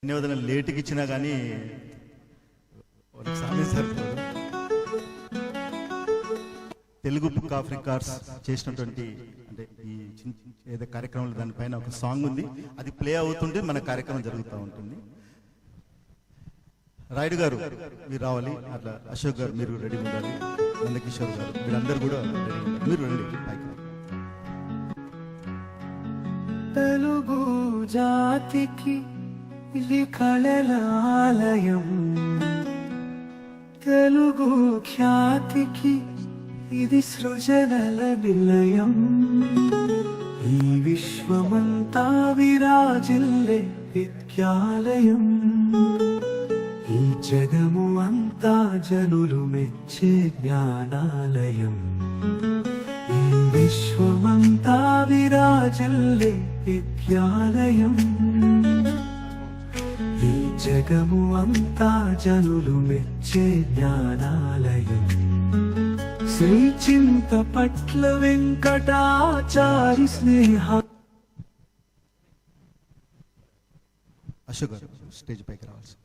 ధన్యవాదాలు లేట్కి ఇచ్చినా కానీ తెలుగు బుక్ ఆఫ్ రికార్డ్స్ చేసినటువంటి అంటే ఈ ఏదో కార్యక్రమంలో దానిపైన ఒక సాంగ్ ఉంది, అది ప్లే అవుతుంటే మన కార్యక్రమం జరుగుతూ ఉంటుంది. రాయుడు గారు మీరు రావాలి, అట్లా అశోక్ గారు మీరు రెడీ ఉండాలి, నందకిషోర్ గారు మీరందరూ కూడా రెడీ ఉండాలి, మీరు రండి పైకి. తెలుగు జాతికి ఇది కళల ఆలయం, తెలుగు ఖ్యాతికి ఇది సృజనల నిలయం. ఈ విశ్వమంతా విరాజిల్లే విద్యాలయం, ఈ జగము అంతా జనులు మెచ్చే జ్ఞానాలయం. ఈ విశ్వమంతా విరాజిల్లే విద్యాలయం, ఈ జగము అంతా జనులు మెచ్చే జ్ఞానాలయం. శ్రీ చింతపట్ల వెంకటాచారి స్నేహ. అశోక్ గారు స్టేజ్ పైకి రావాలి.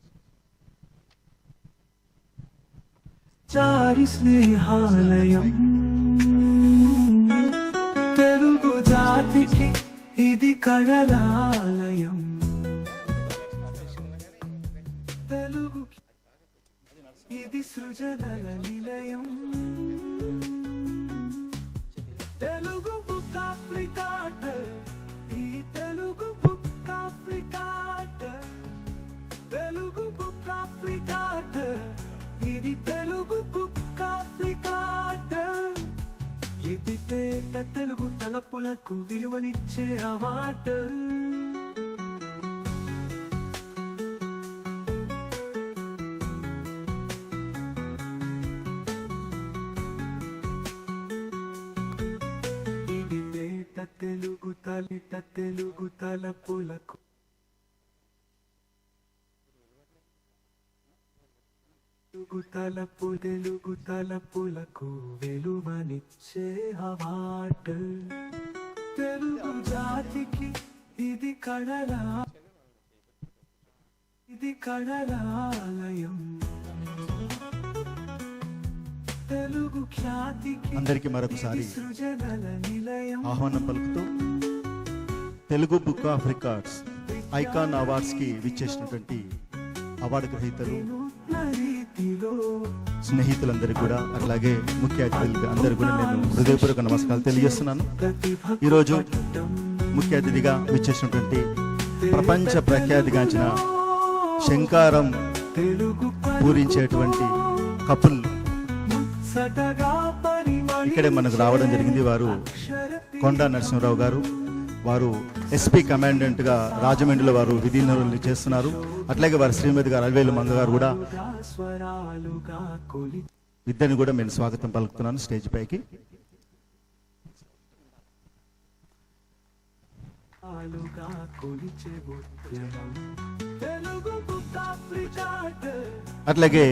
చారి స్నేహాలయం, తెలుగు జాతికి ఇది కళలాలయం, తెలుగు ఇది సృజనల నిలయం. తెలుగు బుక్ ఆఫ్ రికార్డ్స్, ఈ Telugu book of records, Telugu book of records, ఇది తెలుగు బుక్ ఆఫ్ రికార్డ్స్. ఇది పేట తెలుగు తలపులకు విలువనిచ్చే అవార్డు. ఇది పేట తెలుగు తలిట తెలుగు తలపులకు తెలుగు తలపులకు వెలువనిచ్చే అవార్డు. తెలుగు జాతికి ఇది కళలాలయం, తెలుగు ఖ్యాతికి అందరికీ మరొకసారి సృజనల నిలయం. ఆహ్వానం పలుకుతూ Telugu book of records icon awards కి విచ్చేసినటువంటి అవార్డు గ్రహీతలు స్నేహితులందరికీ కూడా, అట్లాగే ముఖ్య అతిథులు అందరూ కూడా నేను హృదయపూర్వక నమస్కారాలు తెలియజేస్తున్నాను. ఈరోజు ముఖ్య అతిథిగా విచ్చేసినటువంటి ప్రపంచ ప్రఖ్యాతిగాంచిన శంకారం పూరించేటువంటి కపుల్ ఇక్కడే మనకు రావడం జరిగింది. వారు కొండా నరసింహరావు గారు, వారు ఎస్పీ కమాండెంట్ గా రాజమండ్రిలో వారు విధి నిర్వహణ చేస్తున్నారు. అట్లాగే వారి శ్రీమతి గారు అల్వేలు మంగ గారు కూడా, ఇద్దరిని కూడా నేను స్వాగతం పలుకుతున్నాను స్టేజ్ పైకి. అట్లాగే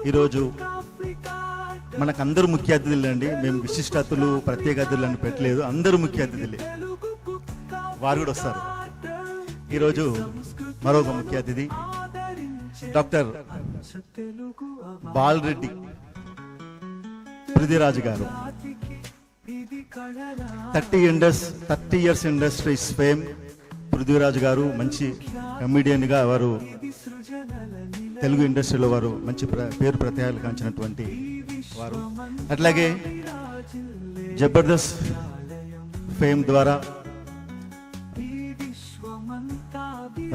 ఈరోజు మనకు అందరూ ముఖ్య అతిథులు అండి, మేము విశిష్ట అతిథులు ప్రత్యేక అతిథులు అని పెట్టలేదు, అందరూ ముఖ్య అతిథులే, వారు కూడా వస్తారు. ఈరోజు మరొక ముఖ్య అతిథి డాక్టర్ బాలరెడ్డి పృథ్వీరాజ్ గారు. 30 years ఇండస్ట్రీస్ ఫేమ్ పృథ్వీరాజ్ గారు మంచి కమెడియన్ గా వారు తెలుగు ఇండస్ట్రీలో వారు మంచి పేరు ప్రత్యేకాలు కాంచినటువంటి వారు. అట్లాగే జబర్దస్త్ ఫేమ్ ద్వారా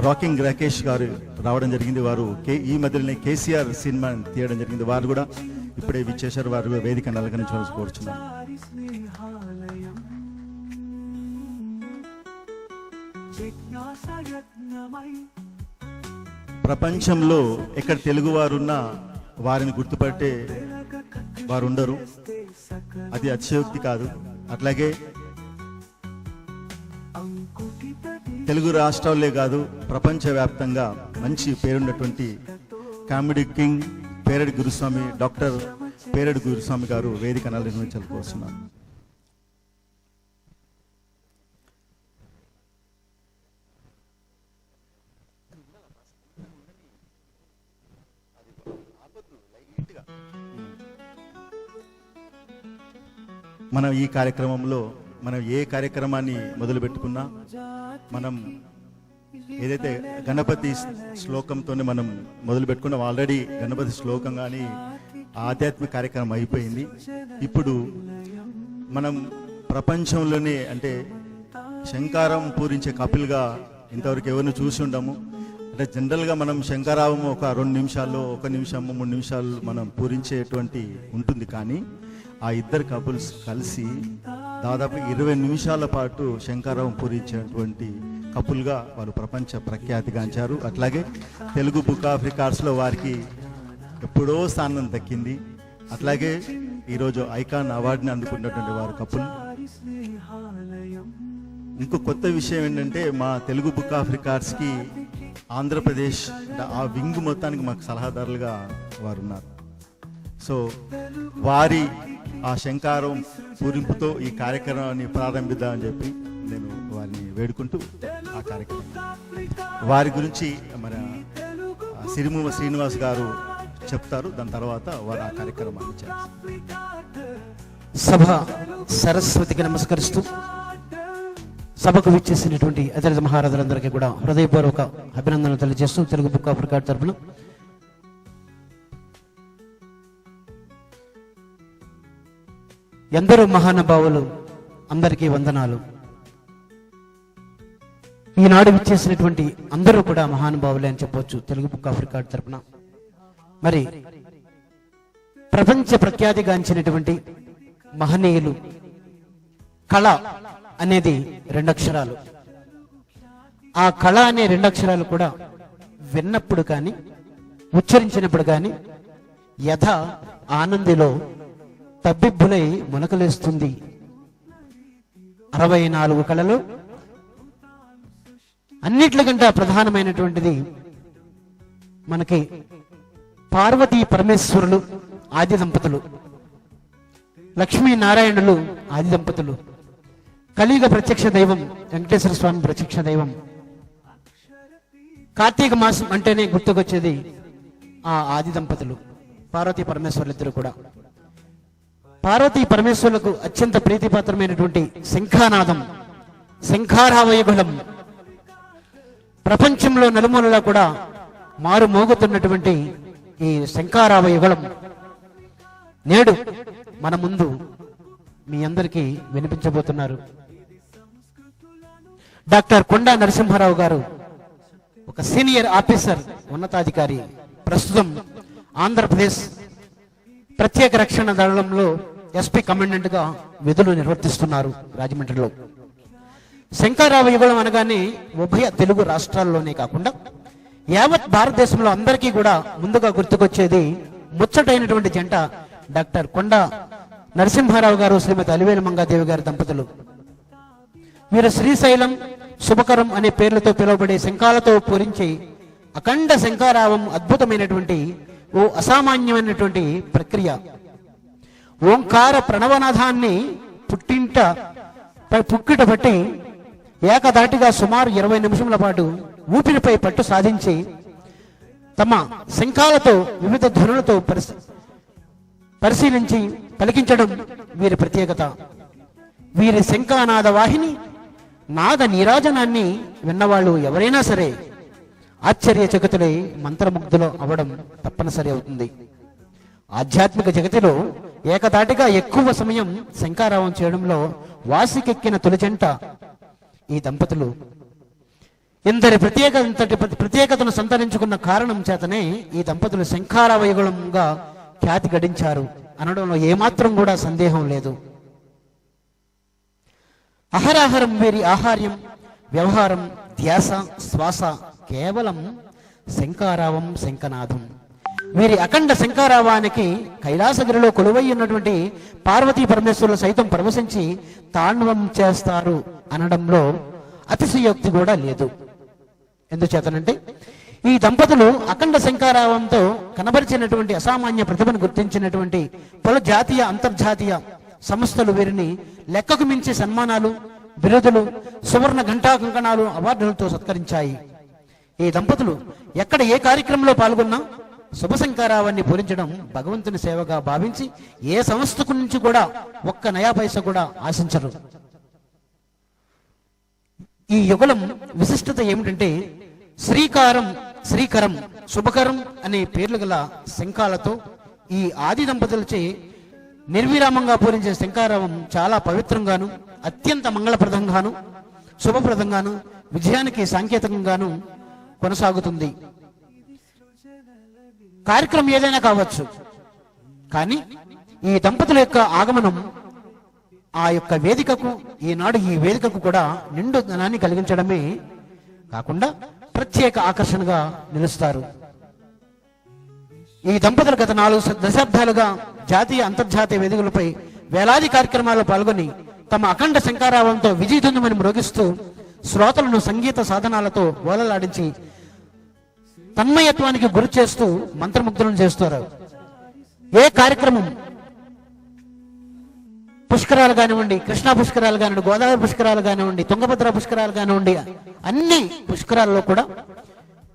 రాకింగ్ రాకేష్ గారు రావడం జరిగింది. వారు ఈ మధ్యలోనే కేసీఆర్ సినిమా తీయడం జరిగింది. వారు కూడా ఇప్పుడే విచ్చేశారు. వారు వేదిక అలంకరించవలసి కోరుచున్నారు. ప్రపంచంలో ఎక్కడ తెలుగు వారున్నా వారిని గుర్తుపట్టే వారు ఉండరు, అది అతిశయోక్తి కాదు. అట్లాగే తెలుగు రాష్ట్రాలే కాదు ప్రపంచవ్యాప్తంగా మంచి పేరున్నటువంటి కామెడీ కింగ్ పేరెడ్డి గురుస్వామి, డాక్టర్ పేరెడ్డి గురుస్వామి గారు వేదిక నిర్వహించాలనుకుంటున్నాను. మనం ఈ కార్యక్రమంలో మనం ఏ కార్యక్రమాన్ని మొదలు పెట్టుకున్నా మనం ఏదైతే గణపతి శ్లోకంతోనే మనం మొదలు పెట్టుకున్నాం. ఆల్రెడీ గణపతి శ్లోకం కానీ ఆధ్యాత్మిక కార్యక్రమం అయిపోయింది. ఇప్పుడు మనం ప్రపంచంలోనే అంటే శంఖారం పూరించే కపిల్గా ఇంతవరకు ఎవరిని చూసి ఉండము. అంటే జనరల్గా మనం శంఖారావం ఒక 2 నిమిషాల్లో 1 నిమిషం 3 నిమిషాలు మనం పూరించేటువంటి ఉంటుంది. కానీ ఆ ఇద్దరు కపుల్స్ కలిసి దాదాపు 20 నిమిషాల పాటు శంఖారావం పూరించేటువంటి కపుల్గా వారు ప్రపంచ ప్రఖ్యాతిగాంచారు. అట్లాగే తెలుగు బుక్ ఆఫ్ రికార్డ్స్లో వారికి ఎప్పుడో స్థానం దక్కింది. అట్లాగే ఈరోజు ఐకాన్ అవార్డుని అందుకున్నటువంటి వారు కపుల్. ఇంకో కొత్త విషయం ఏంటంటే మా తెలుగు బుక్ ఆఫ్ రికార్డ్స్కి ఆంధ్రప్రదేశ్ ఆ వింగ్ మొత్తానికి మాకు సలహాదారులుగా వారు ఉన్నారు. సో వారి ఆ శంఖారం పూరింపుతో ఈ కార్యక్రమాన్ని ప్రారంభిద్దామని చెప్పి నేను వారిని వేడుకుంటూ ఆ కార్యక్రమం వారి గురించి మన సిరిమూవ శ్రీనివాస్ గారు చెప్తారు. దాని తర్వాత వారు ఆ కార్యక్రమాన్ని చేస్తారు. సభ సరస్వతికి నమస్కరిస్తూ సభకు విచ్చేసినటువంటి అతిరథ మహారాజులందరికీ కూడా హృదయపూర్వక అభినందనలు తెలియజేస్తూ తెలుగు బుక్ ఆఫ్ రికార్డ్ తరఫున ఎందరో మహానుభావులు అందరికీ వందనాలు. ఈనాడు విచ్చేసినటువంటి అందరూ కూడా మహానుభావులే అని చెప్పవచ్చు తెలుగు బుక్ ఆఫ్ రికార్డ్ తరఫున. మరి ప్రపంచ ప్రఖ్యాతిగాంచినటువంటి మహనీయులు కళ అనేది 2 అక్షరాలు. ఆ కళ అనే 2 అక్షరాలు కూడా విన్నప్పుడు కానీ ఉచ్చరించినప్పుడు కానీ యథ ఆనందిలో తబ్బిబ్బులై మునకలేస్తుంది. 64 కళలు అన్నిట్లకంటే ప్రధానమైనటువంటిది మనకి పార్వతీ పరమేశ్వరులు ఆది దంపతులు, లక్ష్మీనారాయణులు ఆది దంపతులు, కలియుగ ప్రత్యక్ష దైవం వెంకటేశ్వర స్వామి ప్రత్యక్ష దైవం. కార్తీక మాసం అంటేనే గుర్తుకొచ్చేది ఆ ఆది దంపతులు పార్వతీ పరమేశ్వరులు ఇద్దరు కూడా. పార్వతీ పరమేశ్వరులకు అత్యంత ప్రీతిపాత్రమైనటువంటి శంఖానాదం, శంఖారావయుగళం ప్రపంచంలో నలుమూలలా కూడా మారు మోగుతున్నటువంటి ఈ శంఖారావయుగళం నేడు మన ముందు మీ అందరికీ వినిపించబోతున్నారు. డాక్టర్ కొండా నరసింహారావు గారు ఒక సీనియర్ ఆఫీసర్, ఉన్నతాధికారి, ప్రస్తుతం ఆంధ్రప్రదేశ్ ప్రత్యేక రక్షణ దళంలో ఎస్పీ కమాండెంట్ గా విధులు నిర్వర్తిస్తున్నారు రాజమండ్రిలో. శంఖారావ యుగళం అనగానే ఉభయ తెలుగు రాష్ట్రాల్లోనే కాకుండా యావత్ భారతదేశంలో అందరికీ కూడా ముందుగా గుర్తుకొచ్చేది ముచ్చటైనటువంటి జంట డాక్టర్ కొండా నరసింహారావు గారు, శ్రీమతి అలివేలు మంగాదేవి గారి దంపతులు. వీరు శ్రీశైలం, శుభకరం అనే పేర్లతో పిలువబడే శంఖాలతో పూరించి అఖండ శంఖారావం అద్భుతమైనటువంటి ఓ అసామాన్యమైనటువంటి ప్రక్రియ. ఓంకార ప్రణవనాథాన్ని పుక్కిట పట్టి ఏకదాటిగా సుమారు 20 నిమిషముల పాటు ఊపిరిపై పట్టు సాధించి తమ శంఖాలతో వివిధ ధ్వనులతో పరిశీలించి పలికించడం వీరి ప్రత్యేకత. వీరి శంఖానాద వాహిని నాద నీరాజనాన్ని విన్నవాళ్ళు ఎవరైనా సరే ఆశ్చర్యచకితులై మంత్రముగ్ధులు అవడం తప్పనిసరి అవుతుంది. ఆధ్యాత్మిక జగతిలో ఏకదాటిగా ఎక్కువ సమయం శంఖారావం చేయడంలో వాసికెక్కిన తొలిజంట ఈ దంపతులు. ఇంతటి ప్రత్యేకతను సంతరించుకున్న కారణం చేతనే ఈ దంపతులు శంఖారావయుగళంగా ఖ్యాతి గడించారు అనడంలో ఏమాత్రం కూడా సందేహం లేదు. అహరాహరం వీరి ఆహార్యం, వ్యవహారం, ధ్యాస, శ్వాస కేవలం శంఖారావం, శంఖనాదం. వీరి అఖండ శంఖారావానికి కైలాసగిరిలో కొలువై ఉన్నటువంటి పార్వతీ పరమేశ్వరులు సైతం పరవశించి తాండవం చేస్తారు అనడంలో అతిశయోక్తి కూడా లేదు. ఎందుచేతనంటే ఈ దంపతులు అఖండ శంఖారావంతో కనబరిచినటువంటి అసామాన్య ప్రతిభను గుర్తించినటువంటి పలు జాతీయ, అంతర్జాతీయ సంస్థలు వీరిని లెక్కకు మించి సన్మానాలు, బిరుదులు, సువర్ణ ఘంటా కంకణాలు, అవార్డులతో సత్కరించాయి. ఈ దంపతులు ఎక్కడ ఏ కార్యక్రమంలో పాల్గొన్నా శుభ శంకారావాన్ని పూరించడం భగవంతుని సేవగా భావించి ఏ సంస్థకు నుంచి కూడా ఒక్క నయా పైసా కూడా ఆశించరు. ఈ యుగలం విశిష్టత ఏమిటంటే శ్రీకారం, శ్రీకరం, శుభకరం అనే పేర్లు గల శంఖాలతో ఈ ఆది దంపతులచే నిర్విరామంగా పూరించే శంఖారావం చాలా పవిత్రంగాను, అత్యంత మంగళప్రదంగాను, శుభప్రదంగాను, విజయానికి సాంకేతికంగాను కొనసాగుతుంది. కార్యక్రమం ఏదైనా కావచ్చు, కానీ ఈ దంపతుల యొక్క ఆగమనం ఆ యొక్క వేదికకు, ఈనాడు ఈ వేదికకు కూడా నిండు ధనాన్ని కలిగించడమే కాకుండా ప్రత్యేక ఆకర్షణగా నిలుస్తారు. ఈ దంపతులు గత 4 దశాబ్దాలుగా జాతీయ, అంతర్జాతీయ వేదికలపై వేలాది కార్యక్రమాల్లో పాల్గొని తమ అఖండ శంకారావంతో విజయదుందుమని మ్రోగిస్తూ శ్రోతలను సంగీత సాధనాలతో ఓలలాడించి తన్మయత్వానికి గురి చేస్తూ మంత్రముగ్ధులను చేస్తారు. ఏ కార్యక్రమం, పుష్కరాలు కానివ్వండి, కృష్ణా పుష్కరాలు కానివ్వండి, గోదావరి పుష్కరాలు కానివ్వండి, తుంగభద్ర పుష్కరాలు కానివ్వండి, అన్ని పుష్కరాల్లో కూడా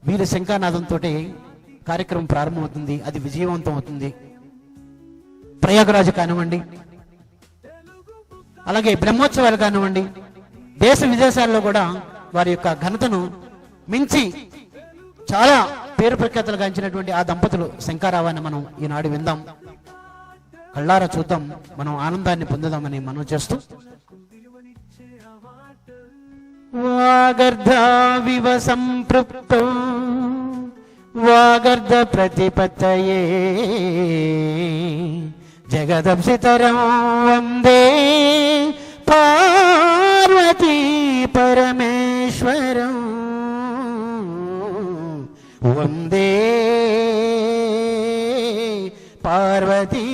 వీరి శంఖానాదంతో కార్యక్రమం ప్రారంభమవుతుంది, అది విజయవంతం అవుతుంది. ప్రయాగరాజు కానివ్వండి, అలాగే బ్రహ్మోత్సవాలు కానివ్వండి, దేశ విదేశాల్లో కూడా వారి యొక్క ఘనతను మించి చాలా పేరు ప్రఖ్యాతలు గాంచినటువంటి ఆ దంపతులు శంఖారావాన్ని మనం ఈనాడు విందాం, కళ్ళారా చూద్దాం, మనం ఆనందాన్ని పొందుదామని మనం చేస్తూ వాగర్ధావివ సంపృప్తో వాగర్ధ ప్రతిపత్తయే జగదప్సితరం వందే పార్వతీ పరమేశ్వరం వందే పార్వతీ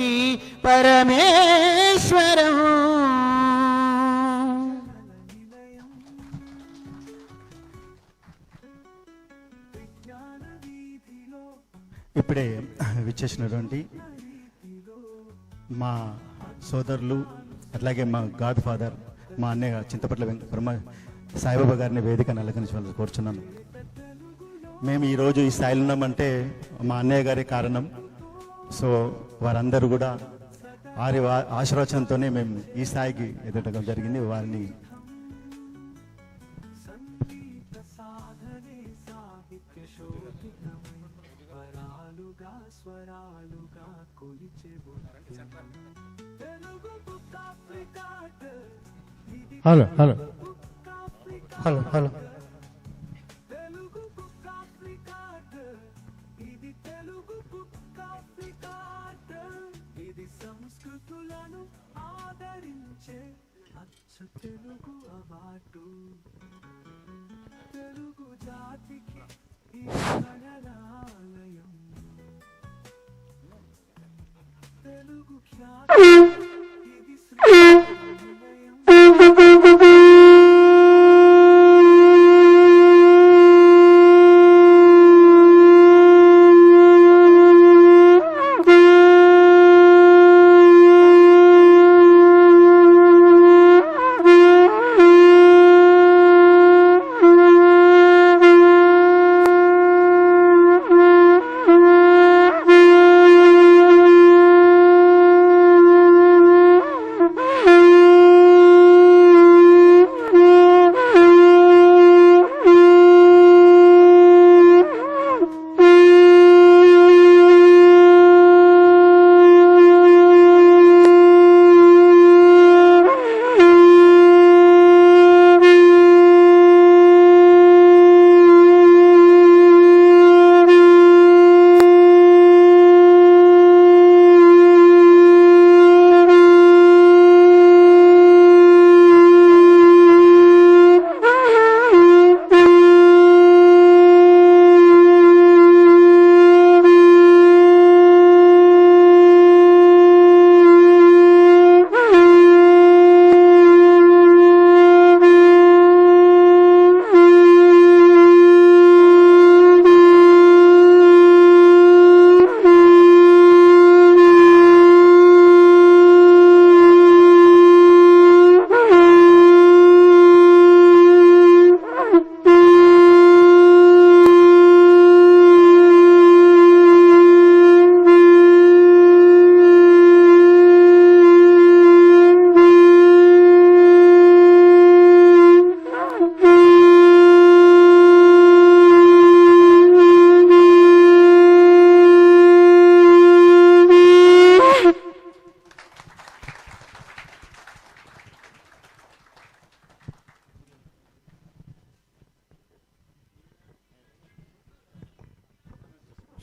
పరమేశ్వరం. ఇప్పుడే విచ్చేసినటువంటి మా సోదరులు, అట్లాగే మా గాడ్ ఫాదర్, మా అన్నయ్య చింతపట్ల బ్రహ్మ సాయిబాబా గారిని వేదికను అలంకరించాలని కోరుచున్నాను. మేము ఈరోజు ఈ స్థాయిలో ఉన్నామంటే మా అన్నయ్య గారి కారణం. సో వారందరూ కూడా వారి ఆశీర్వచనంతోనే మేము ఈ స్థాయికి ఎదగడం జరిగింది. వారిని హలో హలో హలో హలో సంస్కృతులను ఆదరించే అచ్చ తెలుగు అవార్డు, తెలుగు జాతికి గణనాలయం, తెలుగు ఖ్యాతి ఇది శ్రీ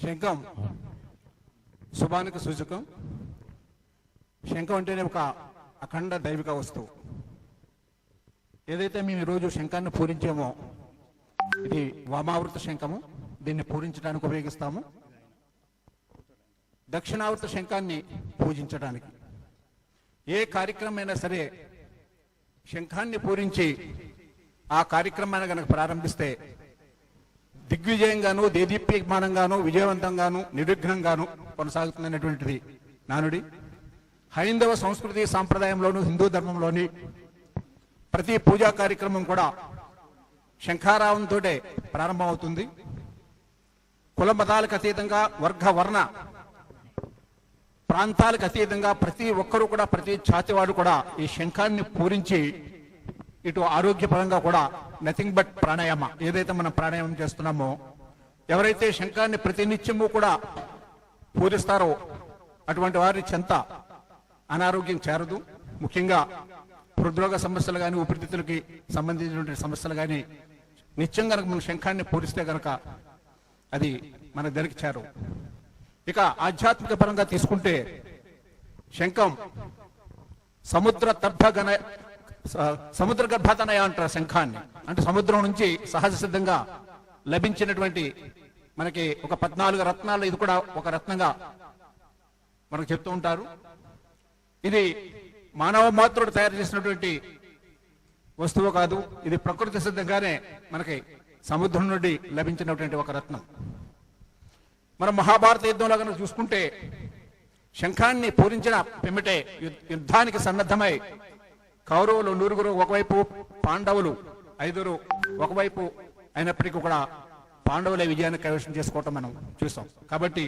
శంఖం శుభానికి సూచకం. శంఖం అంటేనే ఒక అఖండ దైవిక వస్తువు. ఏదైతే మేము ఈరోజు శంఖాన్ని పూరించామో ఇది వామావృత శంఖము. దీన్ని పూరించడానికి ఉపయోగిస్తాము. దక్షిణావృత శంఖాన్ని పూజించడానికి. ఏ కార్యక్రమం అయినా సరే శంఖాన్ని పూరించి ఆ కార్యక్రమాన్ని కనుక ప్రారంభిస్తే దిగ్విజయంగాను, దేదీప్యమానంగాను, విజయవంతంగాను, నిర్విఘ్నంగాను కొనసాగుతుందనేటువంటిది నానుడి. హైందవ సంస్కృతి సాంప్రదాయంలోను, హిందూ ధర్మంలోని ప్రతి పూజా కార్యక్రమం కూడా శంఖారావంతో ప్రారంభమవుతుంది. కుల మతాలకు అతీతంగా, వర్గ వర్ణ ప్రాంతాలకు అతీతంగా ప్రతి ఒక్కరూ కూడా, ప్రతి ఛాతివాడు కూడా ఈ శంఖాన్ని పూరించి ఇటు ఆరోగ్యపరంగా కూడా నథింగ్ బట్ ప్రాణాయామ, ఏదైతే మనం ప్రాణాయామం చేస్తున్నామో, ఎవరైతే శంఖాన్ని ప్రతినిత్యము కూడా పూరిస్తారో అటువంటి వారి చెంత అనారోగ్యం చేరదు. ముఖ్యంగా హృద్రోగ సమస్యలు కానీ, ఊపిరితిత్తులకి సంబంధించినటువంటి సమస్యలు కానీ నిత్యం కనుక మనం శంఖాన్ని పూరిస్తే కనుక అది మన దగ్గరికి చేరవు. ఇక ఆధ్యాత్మిక పరంగా తీసుకుంటే శంఖం సముద్ర గర్భతనయ అంటారు శంఖాన్ని. అంటే సముద్రం నుంచి సహజ సిద్ధంగా లభించినటువంటి మనకి ఒక 14 రత్నాలు, ఇది కూడా ఒక రత్నంగా మనకు చెప్తూ ఉంటారు. ఇది మానవ మాత్రుడు తయారు చేసినటువంటి వస్తువు కాదు. ఇది ప్రకృతి సిద్ధంగానే మనకి సముద్రం నుండి లభించినటువంటి ఒక రత్నం. మనం మహాభారత యుద్ధంలో కనుక చూసుకుంటే శంఖాన్ని పూరించిన పిమ్మటే యుద్ధానికి సన్నద్ధమై కౌరవులు 9 ఒకవైపు, పాండవులు 5 ఒకవైపు అయినప్పటికీ కూడా పాండవులే విజయాన్ని కైవసం చేసుకోవటం మనం చూసాం. కాబట్టి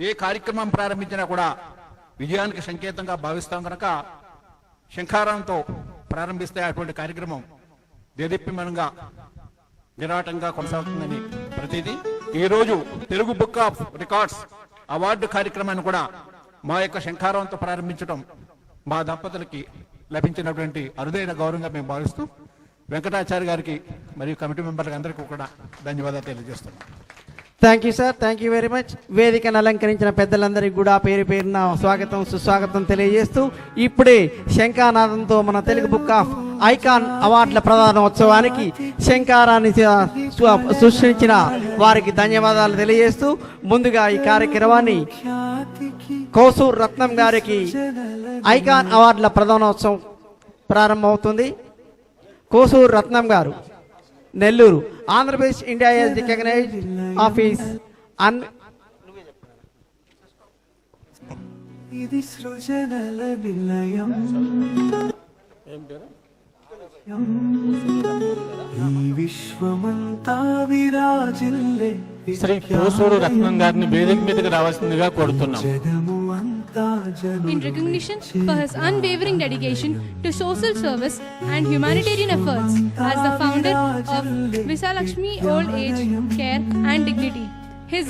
ఏ కార్యక్రమం ప్రారంభించినా కూడా విజయానికి సంకేతంగా భావిస్తాం కనుక శంఖారావంతో ప్రారంభిస్తే అటువంటి కార్యక్రమం దేదీప్యమానంగా విరాటంగా కొనసాగుతుందని ప్రతిదీ. ఈ రోజు Telugu book of records award కార్యక్రమాన్ని కూడా మా యొక్క శంఖారావంతో ప్రారంభించడం మా దంపతులకి లభించినటువంటి అరుదైన గౌరవంగా మేము భావిస్తూ వెంకటాచార్య గారికి మరియు కమిటీ మెంబర్లకు అందరికీ కూడా ధన్యవాదాలు తెలియజేస్తున్నాం. Thank you sir, thank you very much. వేదికను అలంకరించిన పెద్దలందరికీ కూడా పేరు పేరున స్వాగతం, సుస్వాగతం తెలియజేస్తూ ఇప్పుడే శంఖానాదంతో మన తెలుగు బుక్ ఆఫ్ ఐకాన్ అవార్డుల ప్రధానోత్సవానికి శంఖారాన్ని సృష్టించిన వారికి ధన్యవాదాలు తెలియజేస్తూ ముందుగా ఈ కార్యక్రమాన్ని కోసూర్ రత్నం గారికి ఐకాన్ అవార్డుల ప్రధానోత్సవం ప్రారంభమవుతుంది. కోసూర్ రత్నం గారు, Nellore, Andhra Pradesh India has recognised office ఇది సృజనల నిలయం, ఈ విశ్వమంతా విరాజిల్లే శ్రీ కోసూరు రత్నం గారిని వేదిక మీదకి రావాల్సిందిగా కోరుతున్నాం. జగము అంతా in recognition for his unwavering dedication to social service and humanitarian efforts as the founder of Visalakshmi Old Age Care and Dignity. His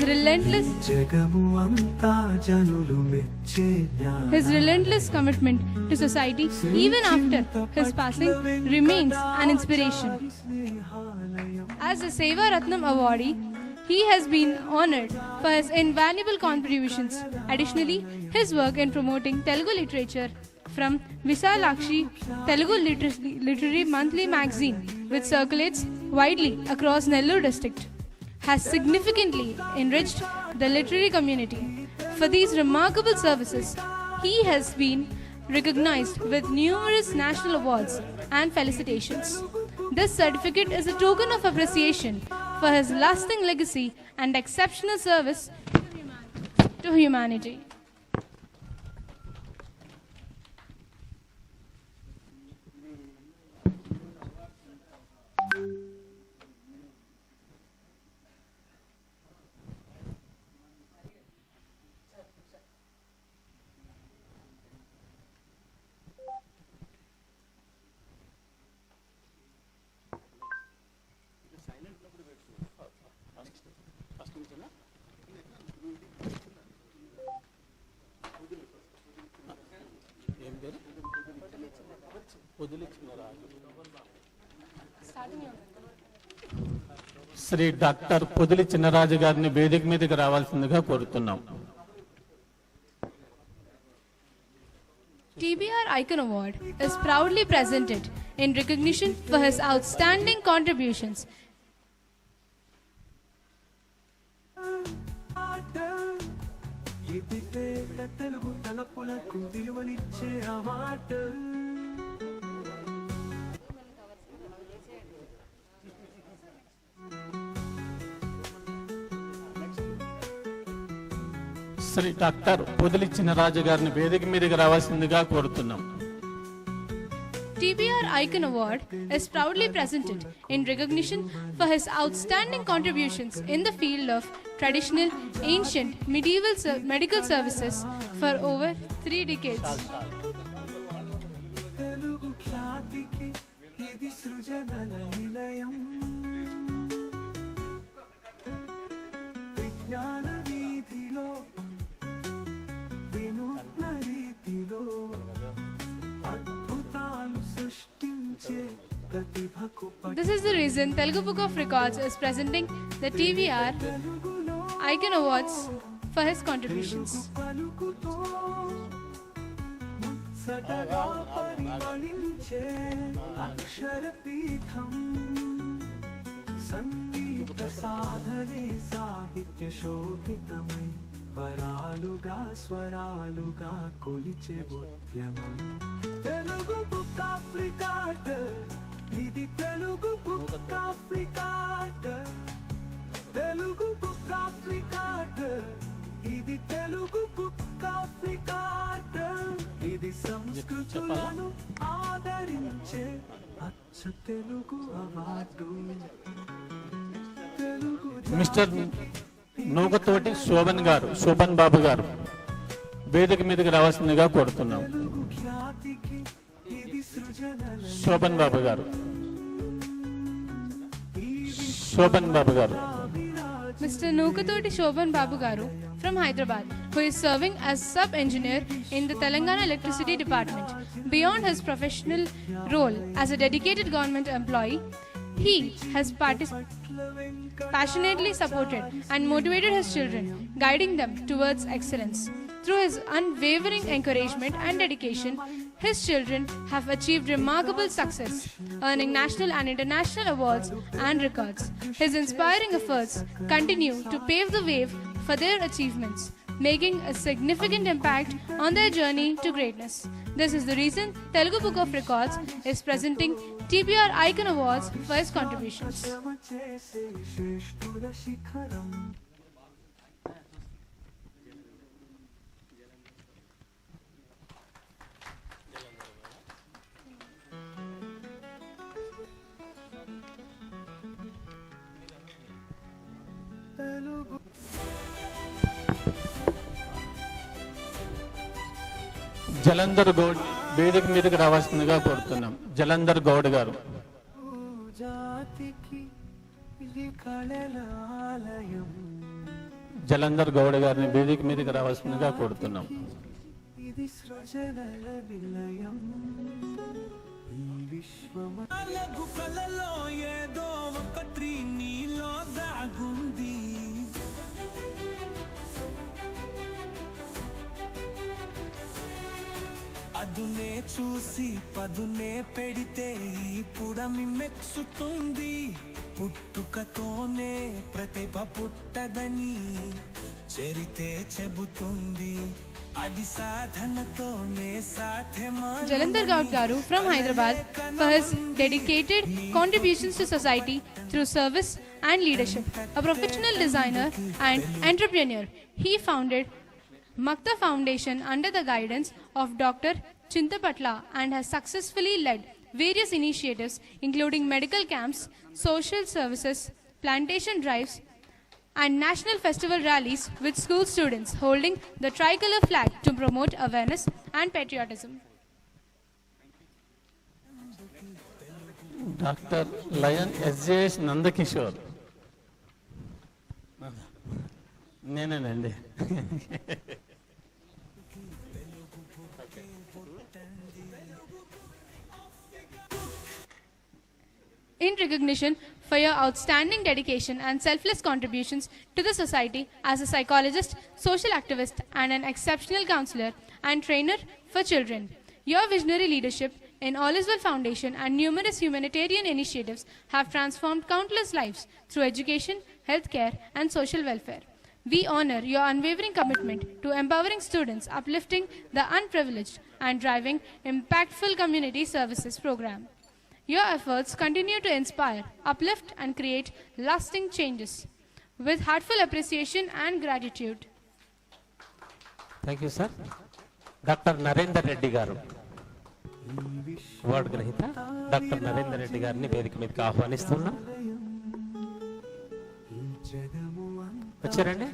జగము అంతా జనులు మెచ్చే న్యాయం. relentless commitment to society even after his passing remains an inspiration. As a Seva Ratnam awardee, he has been honored for his invaluable contributions. Additionally, his work in promoting Telugu literature from Visalakshi Telugu Literary Monthly magazine, which circulates widely across Nellore district, has significantly enriched the literary community. For these remarkable services, he has been recognized with numerous national awards and felicitations. This certificate is a token of appreciation for his lasting legacy and exceptional service to humanity. Shri doctor Podili Chinnaraju గారిని వేదిక మీదకి రావాల్సిందిగా కోరుతున్నాం. TBR Icon Award is proudly presented in recognition for his outstanding contributions. ఇది పేద Telugu తలపులకు విలువనిచ్చే award. Shri doctor Podili Chinnaraju గారిని వేదిక మీదకి రావాల్సిందిగా కోరుతున్నాం. TBR Icon Award is proudly presented in recognition for his outstanding contributions in the field of traditional, ancient, medieval medical services for over 3 decades. Telugu ఖ్యాతికి ఇది సృజనల నిలయం. విజ్ఞాన వీధిలో వినూత్న రీతిలో అద్భుతాలు సృష్టించే ప్రతిభకు This is the reason Telugu Book of Records is presenting the TBR Icon Awards for his contributions. పలుకుతో సదగా పరిమళించే అక్షరపీఠం. సంగీత సాధనే సాహిత్య శోభితమై వరాలుగా స్వరాలుగా కొలిచే ఉద్యమం. తెలుగు బుక్ ఆఫ్ రికార్డ్, ఇది Telugu book of record. Telugu book of record, ఇది తెలుగు బుక్ ఆఫ్ రికార్డ్. ఇది సంస్కృతులను ఆదరించే అచ్చ తెలుగు అవార్డు. తెలుగు మిస్టర్ నూకతోటి శోభన్ బాబు గారు వేదిక మీదకి రావాల్సిందిగా కోరుతున్నాం. ఖ్యాతికి ఇది సృజనల శోభన్ బాబు గారు. శోభన్ బాబు గారు. Mr. Nukatoti Shobhan Babu Garu from Hyderabad, who is serving as sub-engineer in the Telangana Electricity Department. Beyond his professional role as a dedicated government employee, he has passionately supported and motivated his children, guiding them towards excellence. Through his unwavering encouragement and dedication, his children have achieved remarkable success, earning national and international awards and records. His inspiring efforts continue to pave the way for their achievements, making a significant impact on their journey to greatness. This is the reason Telugu Book of Records is presenting TBR Icon Awards for his contributions. శ్రమ చేసే శ్రేష్ఠుల శిఖరం. తెలుగు జలంధర్ గౌడ్ వేదిక మీదకి రావాల్సిందిగా కోరుతున్నాం. జలంధర్ గౌడ్ గారు. జాతికి ఇది కళల ఆలయం. జలంధర్ గౌడ్ గారిని వేదిక మీదకి రావాల్సిందిగా కోరుతున్నాం. ఇది సృజనల నిలయం. ఈ విశ్వమ కళలో ఏదో ఒకటి నీలో దాగుంది. అదునే చూసి పదునే పెడితే ఈ పుడమి మెచ్చుతుంది. పుట్టుకతోనే ప్రతిభ పుట్టదని చరితే చెబుతుంది. అది సాధనతోనే సాధ్యమా. Jalandhar Gaud Garu from Hyderabad for his dedicated contributions to society through service and leadership. A professional designer and entrepreneur, he founded Makta Foundation under the guidance of Dr. Chintapatla and has successfully led various initiatives including medical camps, social services, plantation drives, and national festival rallies with school students holding the tricolor flag to promote awareness and patriotism. Doctor lion SJS Nandakishore. నేనేనండి. In recognition for your outstanding dedication and selfless contributions to the society as a psychologist, social activist, and an exceptional counselor and trainer for children. Your visionary leadership in All Is Well Foundation and numerous humanitarian initiatives have transformed countless lives through education, healthcare, and social welfare. We honor your unwavering commitment to empowering students, uplifting the unprivileged, and driving impactful community services program. Your efforts continue to inspire, uplift, and create lasting changes. With heartfelt appreciation and gratitude. Thank you sir. Doctor Narender Reddy గారు, award గ్రహీత doctor Narender Reddy గారిని వేదిక మీదకి ఆహ్వానిస్తున్నాం. వచ్చారండి?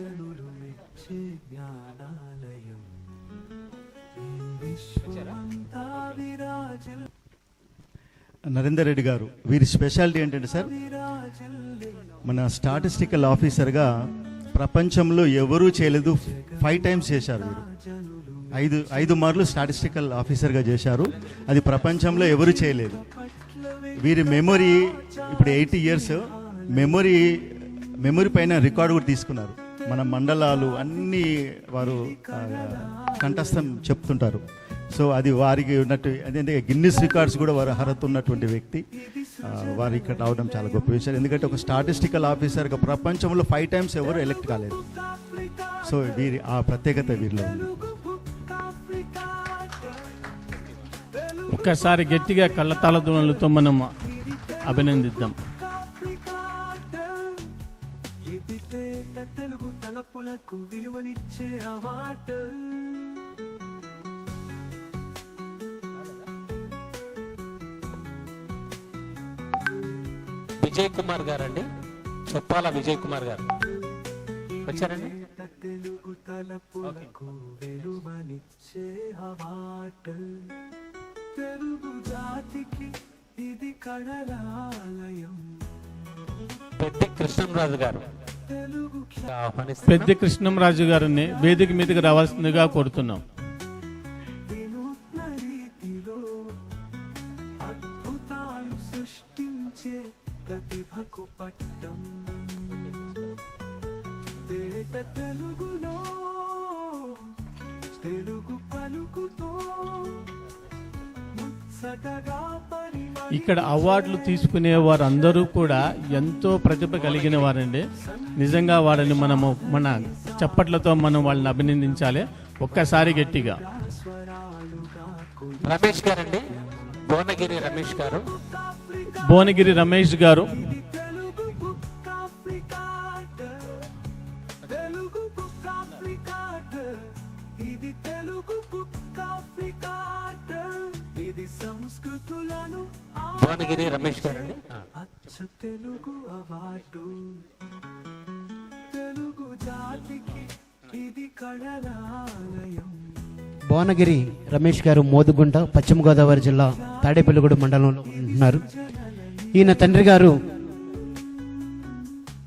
నరేందర్ రెడ్డి గారు, వీరి speciality ఏంటంటే సార్, మన స్టాటిస్టికల్ ఆఫీసర్గా ప్రపంచంలో ఎవరూ చేయలేదు. 5 times చేశారు వీరు. ఐదు మార్లు స్టాటిస్టికల్ ఆఫీసర్గా చేశారు. అది ప్రపంచంలో ఎవరు చేయలేదు. వీరి మెమొరీ ఇప్పుడు 80 years మెమొరీ పైన రికార్డు కూడా తీసుకున్నారు. మన మండలాలు అన్నీ వారు కంఠస్థం చెప్తుంటారు. సో అది వారికి ఉన్నట్టు అదే గిన్నిస్ రికార్డ్స్ కూడా వారు అర్హత ఉన్నటువంటి వ్యక్తి. వారు ఇక్కడ రావడం చాలా గొప్ప విషయం. ఎందుకంటే ఒక స్టాటిస్టికల్ ఆఫీసర్గా ప్రపంచంలో 5 times ఎవరు ఎలక్ట్ కాలేదు. సో వీరి ఆ ప్రత్యేకత వీరిలో ఉంది. ఒక్కసారి గట్టిగా కళ్ళతాళ ధ్వనులతో మనం అభినందిద్దాం. తెలుగు తలపులకు విలువనిచ్చే అవార్డు. విజయ్ కుమార్ గారు అండి, చొప్పాల విజయ్ కుమార్ గారు వచ్చారండి? తెలుగు తలపులకు విలువనిచ్చే అవార్డు. తెలుగు జాతికి ఇది కళలాలయం. పెద్ది కృష్ణంరాజు గారు ఆహ్వానిస్తున్నారు. పెద్ద కృష్ణంరాజు గారిని వేదిక మీదకి రావాల్సిందిగా కోరుతున్నాం. వినూత్న రీతిలో అద్భుతాలు సృష్టించే ప్రతిభకు పట్టం. తేట తెలుగులో తెలుగు పలుకుతో ముచ్చటగా ఇక్కడ అవార్డులు తీసుకునే వారందరూ కూడా ఎంతో ప్రతిభ కలిగిన వారండి. నిజంగా వారిని మనము మన చప్పట్లతో మనం వాళ్ళని అభినందించాలి. ఒక్కసారి గట్టిగా. రమేష్ గారండి, భువనగిరి రమేష్ గారు. భువనగిరి రమేష్ గారు భువనగిరి రమేష్ గారండి. తెలుగు అవార్డు. తెలుగు జాతికి ఇది కళలాలయం. భువనగిరి రమేష్ గారు మోదుగుంట, పశ్చిమ గోదావరి జిల్లా తాడేపల్లిగూడెం మండలంలో ఉంటున్నారు. ఈయన తండ్రి గారు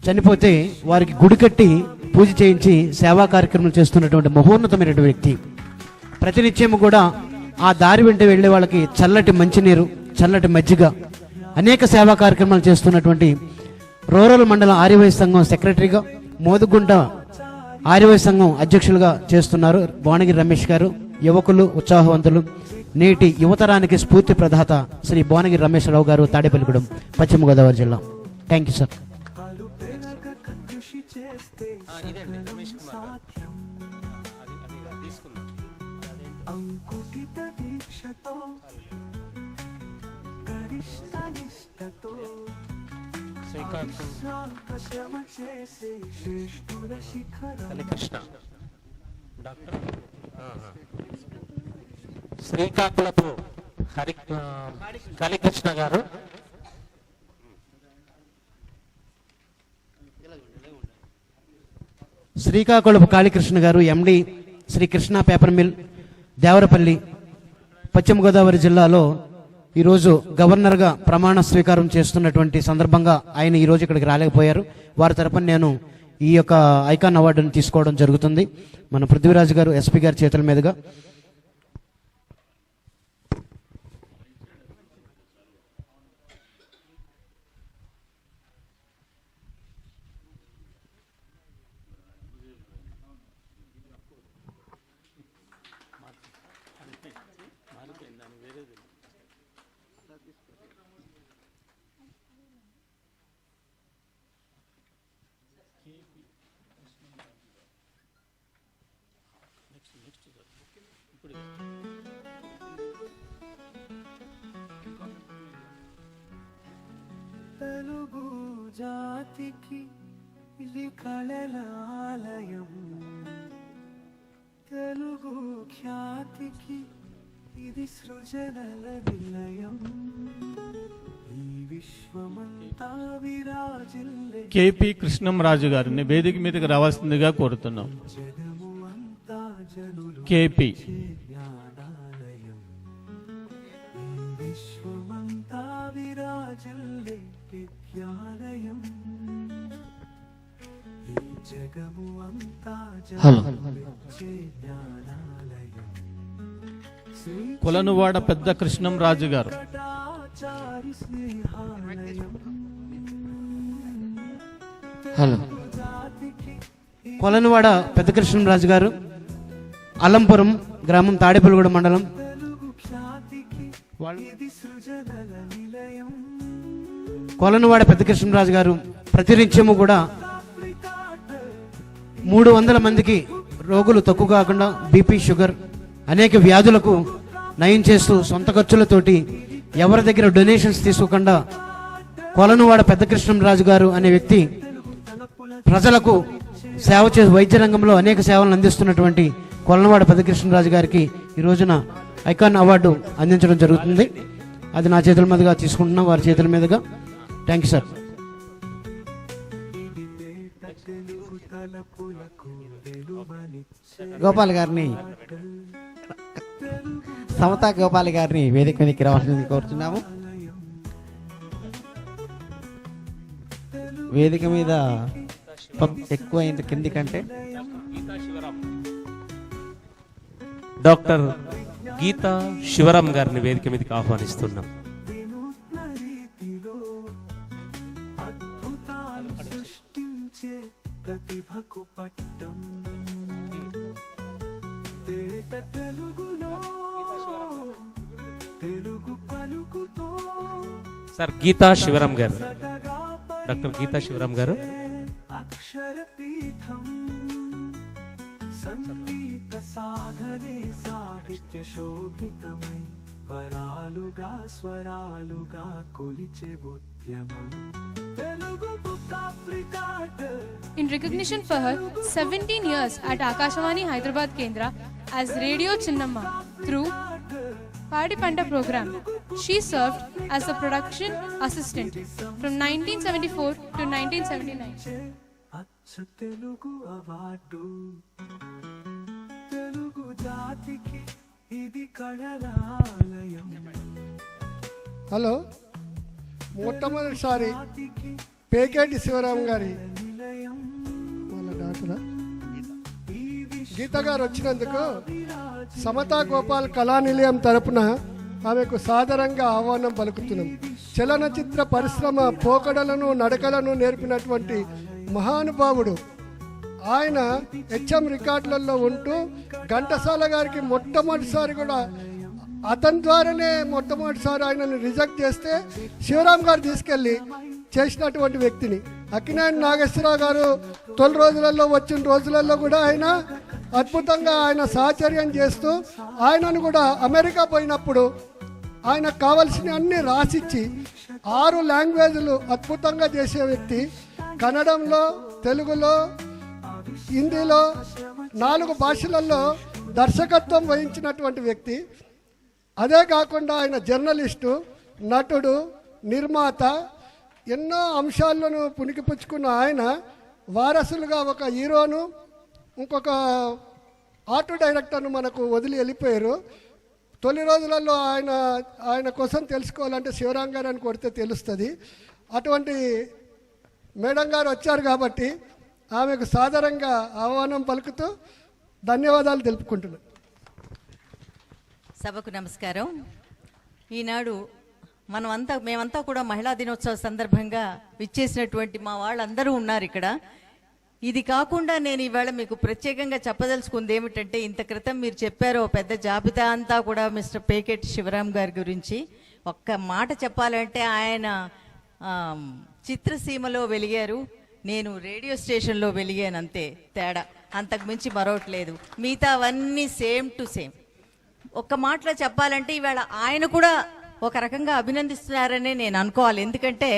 చనిపోతే వారికి గుడి కట్టి పూజ చేయించి సేవా కార్యక్రమాలు చేస్తున్నటువంటి మహోన్నతమైనటువంటి వ్యక్తి. ప్రతినిత్యం కూడా ఆ దారి వెంట వెళ్లే వాళ్ళకి చల్లటి మంచినీరు, చల్లటి మజ్జిగ, అనేక సేవా కార్యక్రమాలు చేస్తున్నటువంటి రూరల్ మండలం ఆర్యవైశ్య సంఘం సెక్రటరీగా, మోదుగుంట ఆర్యవైశ్య సంఘం అధ్యక్షులుగా చేస్తున్నారు భువనగిరి రమేష్ గారు. యువకులు, ఉత్సాహవంతులు, నేటి యువతరానికి స్ఫూర్తి ప్రదాత శ్రీ భువనగిరి రమేశ్వరరావు గారు, తాడేపల్లిగూడెం, పశ్చిమ గోదావరి జిల్లా. Thank you sir. కృషి చేస్తే సాధ్యం. అంకుటిత దీక్షతో గరిష్ట నిష్టతో శ్రమ చేసే శ్రేష్ఠుల శిఖరం. కలికృష్ణ డాక్టర్ శ్రీకాకుళపు కలికృష్ణ గారు. శ్రీకాకుళపు కాళీకృష్ణ గారు, ఎండి శ్రీ కృష్ణ పేపర్ మిల్, దేవరపల్లి, పశ్చిమ గోదావరి జిల్లాలో ఈరోజు గవర్నర్గా ప్రమాణ స్వీకారం చేస్తున్నటువంటి సందర్భంగా ఆయన ఈరోజు ఇక్కడికి రాలేకపోయారు. వారి తరపున నేను ఈ యొక్క ఐకాన్ అవార్డును తీసుకోవడం జరుగుతుంది. మన పృథ్వీరాజు గారు ఎస్పీ గారి చేతుల మీదుగా. తెలుగు జాతికి ఇది కళల ఆలయం, తెలుగు ఖ్యాతికి ఇది సృజనల నిలయం, ఈ విశ్వమంతా విరాజిల్లే కేపీ కృష్ణంరాజు గారిని వేదిక మీదకి రావాల్సిందిగా కోరుతున్నాం. జగము అంతా జనులు కేపీ జ్ఞానాలయం, ఈ విశ్వమంతా విరాజిల్లే విద్యాలయం, ఈ జగము అంతా జనులు జ్ఞానాలయం, శ్రీ కొలనువాడ పెద్ద కృష్ణంరాజు గారు. వెంకటాచారి స్నేహాలయం, హలో. జాతికి కొలనువాడ పెద్ద కృష్ణరాజు గారు, అల్లంపురం గ్రామం, తాడేపల్లిగూడ మండలం. తెలుగు ఖ్యాతికి ఇది సృజనల నిలయం, కొలనువాడ పెద్ద కృష్ణరాజు గారు ప్రతినిత్యము కూడా 300 మందికి రోగులు తక్కువ కాకుండా బీపీ, షుగర్ అనేక వ్యాధులకు నయం చేస్తూ సొంత ఖర్చులతోటి ఎవరి దగ్గర డొనేషన్స్ తీసుకోకుండా కొలనువాడ పెద్ద కృష్ణరాజు గారు అనే వ్యక్తి ప్రజలకు సేవ చేసి వైద్య రంగంలో అనేక సేవలను అందిస్తున్నటువంటి కొలనువాడ పెద్ద కృష్ణరాజు గారికి ఈ రోజున ఐకాన్ అవార్డు అందించడం జరుగుతుంది. అది నా చేతుల మీదుగా తీసుకుంటున్నాం, వారి చేతుల మీదుగా. Thank you sir. తెలుగు తలపులకు వెలువనిచ్చే గోపాల్ గారిని, సమతా గోపాల్ గారిని వేదిక మీదకి రావాల్సింది కోరుతున్నాము. వేదిక మీద ఎక్కువ అయింది కింది కంటే. డాక్టర్ గీతా శివరాం గారిని వేదిక మీదకి ఆహ్వానిస్తున్నాం. వినూత్న రీతిలో అద్భుతాలు సృష్టించే ప్రతిభకు పట్టం, తేట తెలుగులో తెలుగు పలుకుతో సార్ గీతా శివరాం గారు, డాక్టర్ గీతా శివరాం గారు. అక్షర పీఠం సంగీత సాధనే సాహిత్య శోభితమై వరాలుగా స్వరాలుగా కొలిచే ఉద్యమం, Telugu book of record. In recognition for her 17 years at Akashvani Hyderabad Kendra as Radio Chinnamma through Padi Panta program, she served as a production assistant from 1974 to 1979. అచ్చ తెలుగు అవార్డు, తెలుగు జాతికి ఇది కళలాలయం, హలో. మొట్టమొదటిసారి పేకేటి శివరాం గారి వాళ్ళ డాక్టరా గీత గారు వచ్చినందుకు సమతా గోపాల్ కళానిలయం తరపున ఆమెకు సాదరంగా ఆహ్వానం పలుకుతున్నాం. చలనచిత్ర పరిశ్రమ పోకడలను నడకలను నేర్పినటువంటి మహానుభావుడు ఆయన. హెచ్ఎం రికార్డులలో ఉంటూ ఘంటసాల గారికి మొట్టమొదటిసారి కూడా అతని ద్వారానే మొట్టమొదటిసారి ఆయనను రిజెక్ట్ చేస్తే శివరాం గారు తీసుకెళ్ళి చేసినటువంటి వ్యక్తిని. అక్కినేని నాగేశ్వరరావు గారు తొలి రోజులలో వచ్చిన రోజులలో కూడా ఆయన అద్భుతంగా ఆయన సహచర్యం చేస్తూ ఆయనను కూడా అమెరికా పోయినప్పుడు ఆయనకు కావలసిన అన్ని రాసిచ్చి 6 లాంగ్వేజ్లు అద్భుతంగా చేసే వ్యక్తి. కన్నడంలో, తెలుగులో, హిందీలో 4 భాషలలో దర్శకత్వం వహించినటువంటి వ్యక్తి. అదే కాకుండా ఆయన జర్నలిస్టు, నటుడు, నిర్మాత, ఎన్నో అంశాలను పుణికిపుచ్చుకున్న ఆయన వారసులుగా ఒక హీరోను, ఇంకొక ఆర్ట్ డైరెక్టర్ను మనకు వదిలి వెళ్ళిపోయారు. తొలి రోజులలో ఆయన కోసం తెలుసుకోవాలంటే శివరాం గారు అని కొడితే తెలుస్తుంది. అటువంటి మేడం గారు వచ్చారు కాబట్టి ఆమెకు సాదరంగా ఆహ్వానం పలుకుతూ ధన్యవాదాలు తెలుపుకుంటున్నాను. సభకు నమస్కారం. ఈనాడు మేమంతా కూడా మహిళా దినోత్సవ సందర్భంగా విచ్చేసినటువంటి మా వాళ్ళందరూ ఉన్నారు ఇక్కడ. ఇది కాకుండా నేను ఈవేళ మీకు ప్రత్యేకంగా చెప్పదలుచుకుంది ఏమిటంటే, ఇంత క్రితం మీరు చెప్పారు పెద్ద జాబితా అంతా కూడా మిస్టర్ పేకెట్ శివరాం గారి గురించి. ఒక్క మాట చెప్పాలంటే ఆయన చిత్రసీమలో వెలిగారు, నేను రేడియో స్టేషన్లో వెలిగాను, అంతే తేడా, అంతకు మించి మరొకటి లేదు. మిగతావన్నీ సేమ్ టు సేమ్. ఒక్క మాటలో చెప్పాలంటే ఈవేళ ఆయన కూడా ఒక రకంగా అభినందిస్తున్నారనే నేను అనుకోవాలి. ఎందుకంటే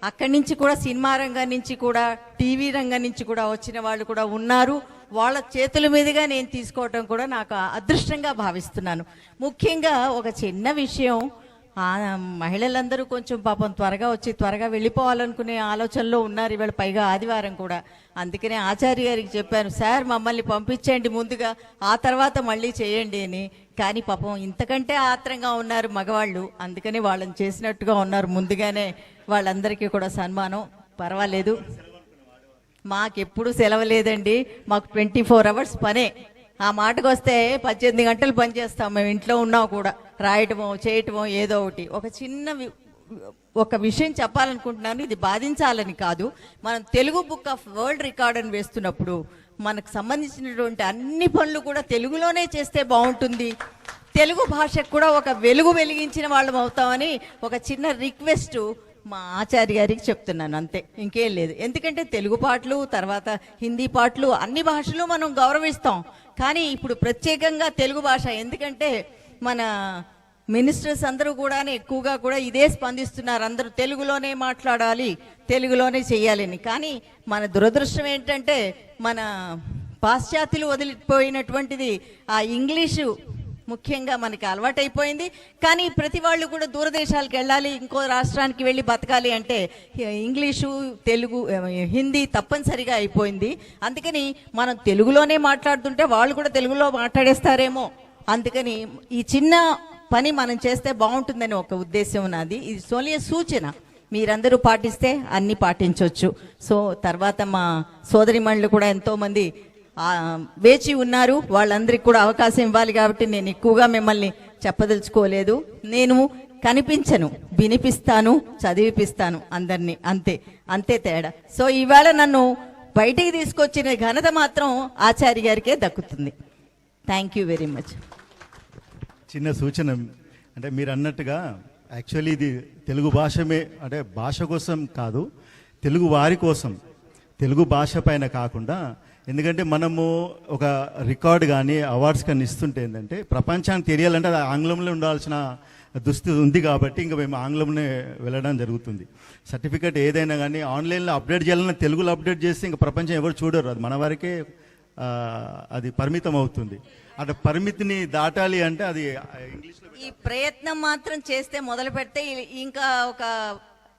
అక్కడి నుంచి కూడా సినిమా రంగం నుంచి కూడా టీవీ రంగం నుంచి కూడా వచ్చిన వాళ్ళు కూడా ఉన్నారు. వాళ్ళ చేతుల మీదుగా నేను తీసుకోవటం కూడా నాకు అదృష్టంగా భావిస్తున్నాను. ముఖ్యంగా ఒక చిన్న విషయం, మహిళలందరూ కొంచెం పాపం త్వరగా వచ్చి త్వరగా వెళ్ళిపోవాలనుకునే ఆలోచనలో ఉన్నారు ఇవాళ, పైగా ఆదివారం కూడా. అందుకనే ఆచార్య గారికి చెప్పాను, సార్ మమ్మల్ని పంపించండి ముందుగా, ఆ తర్వాత మళ్ళీ చేయండి అని. కానీ పాపం ఇంతకంటే ఆత్రంగా ఉన్నారు మగవాళ్ళు, అందుకని వాళ్ళని చేసినట్టుగా ఉన్నారు ముందుగానే. వాళ్ళందరికీ కూడా సన్మానం. పర్వాలేదు, మాకెప్పుడు సెలవు లేదండి, మాకు 24 hours పనే. ఆ మాటకు వస్తే 18 గంటలు పని చేస్తాం మేము ఇంట్లో ఉన్నా కూడా, రాయటమో చేయటమో ఏదో ఒకటి. ఒక విషయం చెప్పాలనుకుంటున్నాను, ఇది బాధించాలని కాదు. మనం Telugu book of world record అని వేస్తున్నప్పుడు మనకు సంబంధించినటువంటి అన్ని పనులు కూడా తెలుగులోనే చేస్తే బాగుంటుంది. తెలుగు భాషకు కూడా ఒక వెలుగు వెలిగించిన వాళ్ళం అవుతామని ఒక చిన్న రిక్వెస్ట్ మా ఆచార్య గారికి చెప్తున్నాను, అంతే, ఇంకేం లేదు. ఎందుకంటే తెలుగు పాటలు, తర్వాత హిందీ పాటలు, అన్ని భాషలు మనం గౌరవిస్తాం. కానీ ఇప్పుడు ప్రత్యేకంగా తెలుగు భాష, ఎందుకంటే మన మినిస్టర్స్ అందరూ కూడా ఎక్కువగా కూడా ఇదే స్పందిస్తున్నారు, అందరూ తెలుగులోనే మాట్లాడాలి, తెలుగులోనే చెయ్యాలని. కానీ మన దురదృష్టం ఏంటంటే మన పాశ్చాత్యులు వదిలిపోయినటువంటిది ఆ ఇంగ్లీషు ముఖ్యంగా మనకి అలవాటైపోయింది. కానీ ప్రతి వాళ్ళు కూడా దూరదేశాలకు వెళ్ళాలి, ఇంకో రాష్ట్రానికి వెళ్ళి బతకాలి అంటే ఇంగ్లీషు, తెలుగు, హిందీ తప్పనిసరిగా అయిపోయింది. అందుకని మనం తెలుగులోనే మాట్లాడుతుంటే వాళ్ళు కూడా తెలుగులో మాట్లాడేస్తారేమో. అందుకని ఈ చిన్న పని మనం చేస్తే బాగుంటుందని ఒక ఉద్దేశం నాది. ఇది సోలియ సూచన, మీరందరూ పాటిస్తే అన్ని పాటించవచ్చు. సో తర్వాత మా సోదరిమణులు కూడా ఎంతోమంది వేచి ఉన్నారు, వాళ్ళందరికీ కూడా అవకాశం ఇవ్వాలి కాబట్టి నేను ఎక్కువగా మిమ్మల్ని చెప్పదలుచుకోలేదు. నేను కనిపించను, వినిపిస్తాను, చదివిపిస్తాను అందరినీ, అంతే తేడా. సో ఈవేళ నన్ను బయటికి తీసుకొచ్చిన ఘనత మాత్రం ఆచార్య గారికే దక్కుతుంది. Thank you very much. చిన్న సూచన, అంటే మీరు అన్నట్టుగా యాక్చువల్లీ ఇది తెలుగు భాషమే, అంటే భాష కోసం కాదు, తెలుగు వారి కోసం, తెలుగు భాష పైన కాకుండా. ఎందుకంటే మనము ఒక రికార్డ్ కానీ అవార్డ్స్ కానీ ఇస్తుంటే ఏంటంటే ప్రపంచానికి తెలియాలంటే అది ఆంగ్లంలో ఉండాల్సిన దుస్థితి ఉంది కాబట్టి ఇంకా మేము ఆంగ్లంలోనే వెళ్ళడం జరుగుతుంది. సర్టిఫికేట్ ఏదైనా కానీ ఆన్లైన్లో అప్డేట్ చేయాలన్నా తెలుగులో అప్డేట్ చేస్తే ఇంకా ప్రపంచం ఎవరు చూడరు, అది మన వరకే అది పరిమితం అవుతుంది. అంటే పరిమితిని దాటాలి అంటే అది ఇంగ్లీష్లో. ఈ ప్రయత్నం మాత్రం చేస్తే మొదలు పెడితే ఇంకా ఒక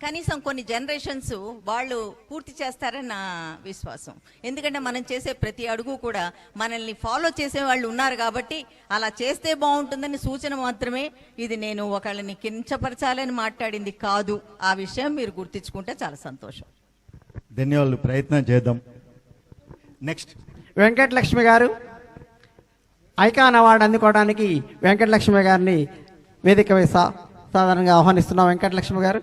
కనీసం కొన్ని జనరేషన్స్ వాళ్ళు పూర్తి చేస్తారని నా విశ్వాసం. ఎందుకంటే మనం చేసే ప్రతి అడుగు కూడా మనల్ని ఫాలో చేసే వాళ్ళు ఉన్నారు కాబట్టి అలా చేస్తే బాగుంటుందని సూచన మాత్రమే. ఇది నేను ఒకళ్ళని కించపరచాలని మాట్లాడింది కాదు. ఆ విషయం మీరు గుర్తించుకుంటే చాలా సంతోషం. ధన్యవాదాలు, ప్రయత్నం చేద్దాం. నెక్స్ట్ వెంకటలక్ష్మి గారు ఐకాన్ అవార్డు అందుకోవడానికి వెంకటలక్ష్మి గారిని వేదిక సాధారణంగా ఆహ్వానిస్తున్నాం. వెంకటలక్ష్మి గారు.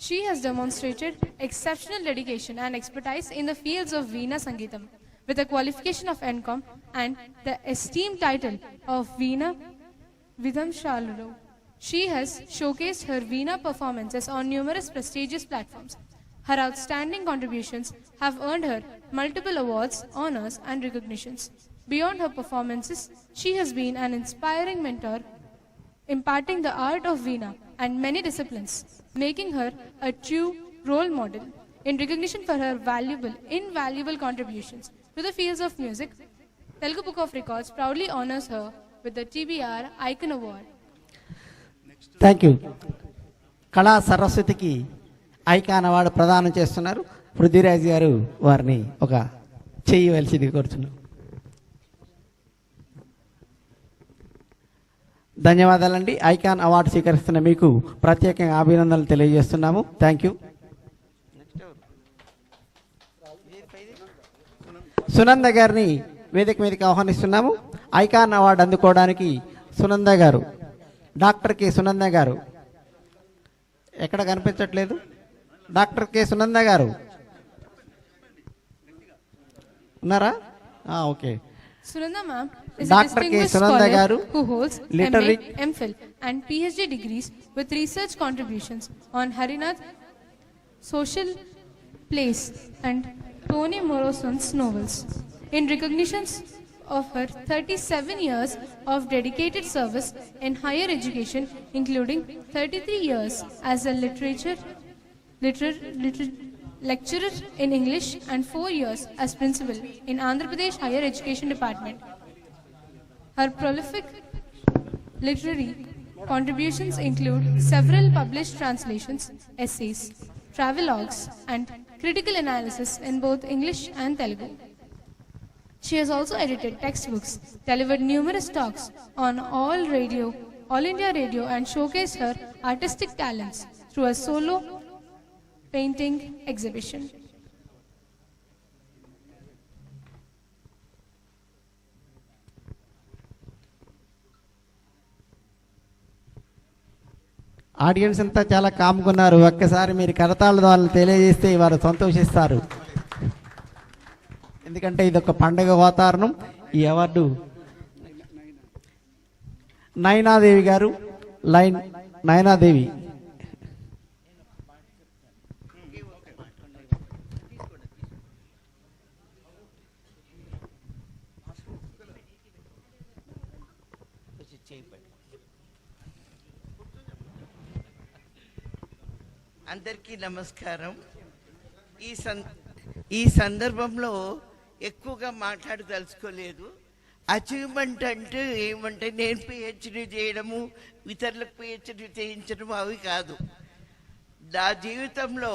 She has demonstrated exceptional dedication and expertise in the fields of Veena Sangeetam with a qualification of NCOM and the esteemed title of Veena Vidhamshalu. She has showcased her Veena performances on numerous prestigious platforms. Her outstanding contributions have earned her multiple awards, honors, and recognitions. Beyond her performances, she has been an inspiring mentor, imparting the art of Veena and many disciplines, making her a true role model. In recognition for her invaluable contributions to the fields of music, Telugu Book of Records proudly honors her with the TBR Icon Award. Thank you. కళా సరస్వతికి icon award ప్రదానం చేస్తున్నారు. పృథ్వీరాజ్ గారు వారిని ఒక చేయవలసింది కోరుతున్నాం. ధన్యవాదాలండి. ఐకాన్ అవార్డు స్వీకరిస్తున్న మీకు ప్రత్యేకంగా అభినందనలు తెలియజేస్తున్నాము. Thank you. సునంద గారిని వేదిక మీదకి ఆహ్వానిస్తున్నాము. ఐకాన్ అవార్డు అందుకోవడానికి సునంద గారు, డాక్టర్ కె సునంద గారు ఎక్కడ కనిపించట్లేదు. డాక్టర్ కె సునంద గారు ఉన్నారా? Okay. Sunanda ma'am is a Dr. K. distinguished Sunanda scholar garu, who holds literary- MA, MPhil and PhD degrees with research contributions on Harinath social plays and Toni Morrison's novels. In recognition of her 37 years of dedicated service in higher education, including 33 years as a lecturer in English and 4 years as principal in Andhra Pradesh Higher Education Department. Her prolific literary contributions include several published translations, essays, travelogues, and critical analysis in both English and Telugu. She has also edited textbooks, delivered numerous talks on All India Radio, and showcased her artistic talents through a solo painting exhibition. Audience అంతా చాలా కామ్కున్నారు. ఒక్కసారి మీరు కరతాళ ద్వారా తెలియజేస్తే వారు సంతోషిస్తారు. ఎందుకంటే ఇది ఒక పండగ వాతావరణం. ఈ అవార్డు నయనాదేవి గారు, నయనాదేవి అందరికీ నమస్కారం. ఈ సందర్భంలో ఎక్కువగా మాట్లాడదలుచుకోలేదు. అచీవ్మెంట్ అంటే ఏమంటే నేను పిహెచ్డి చేయడము, ఇతరులకు పిహెచ్డి చేయించడం అవి కాదు. నా జీవితంలో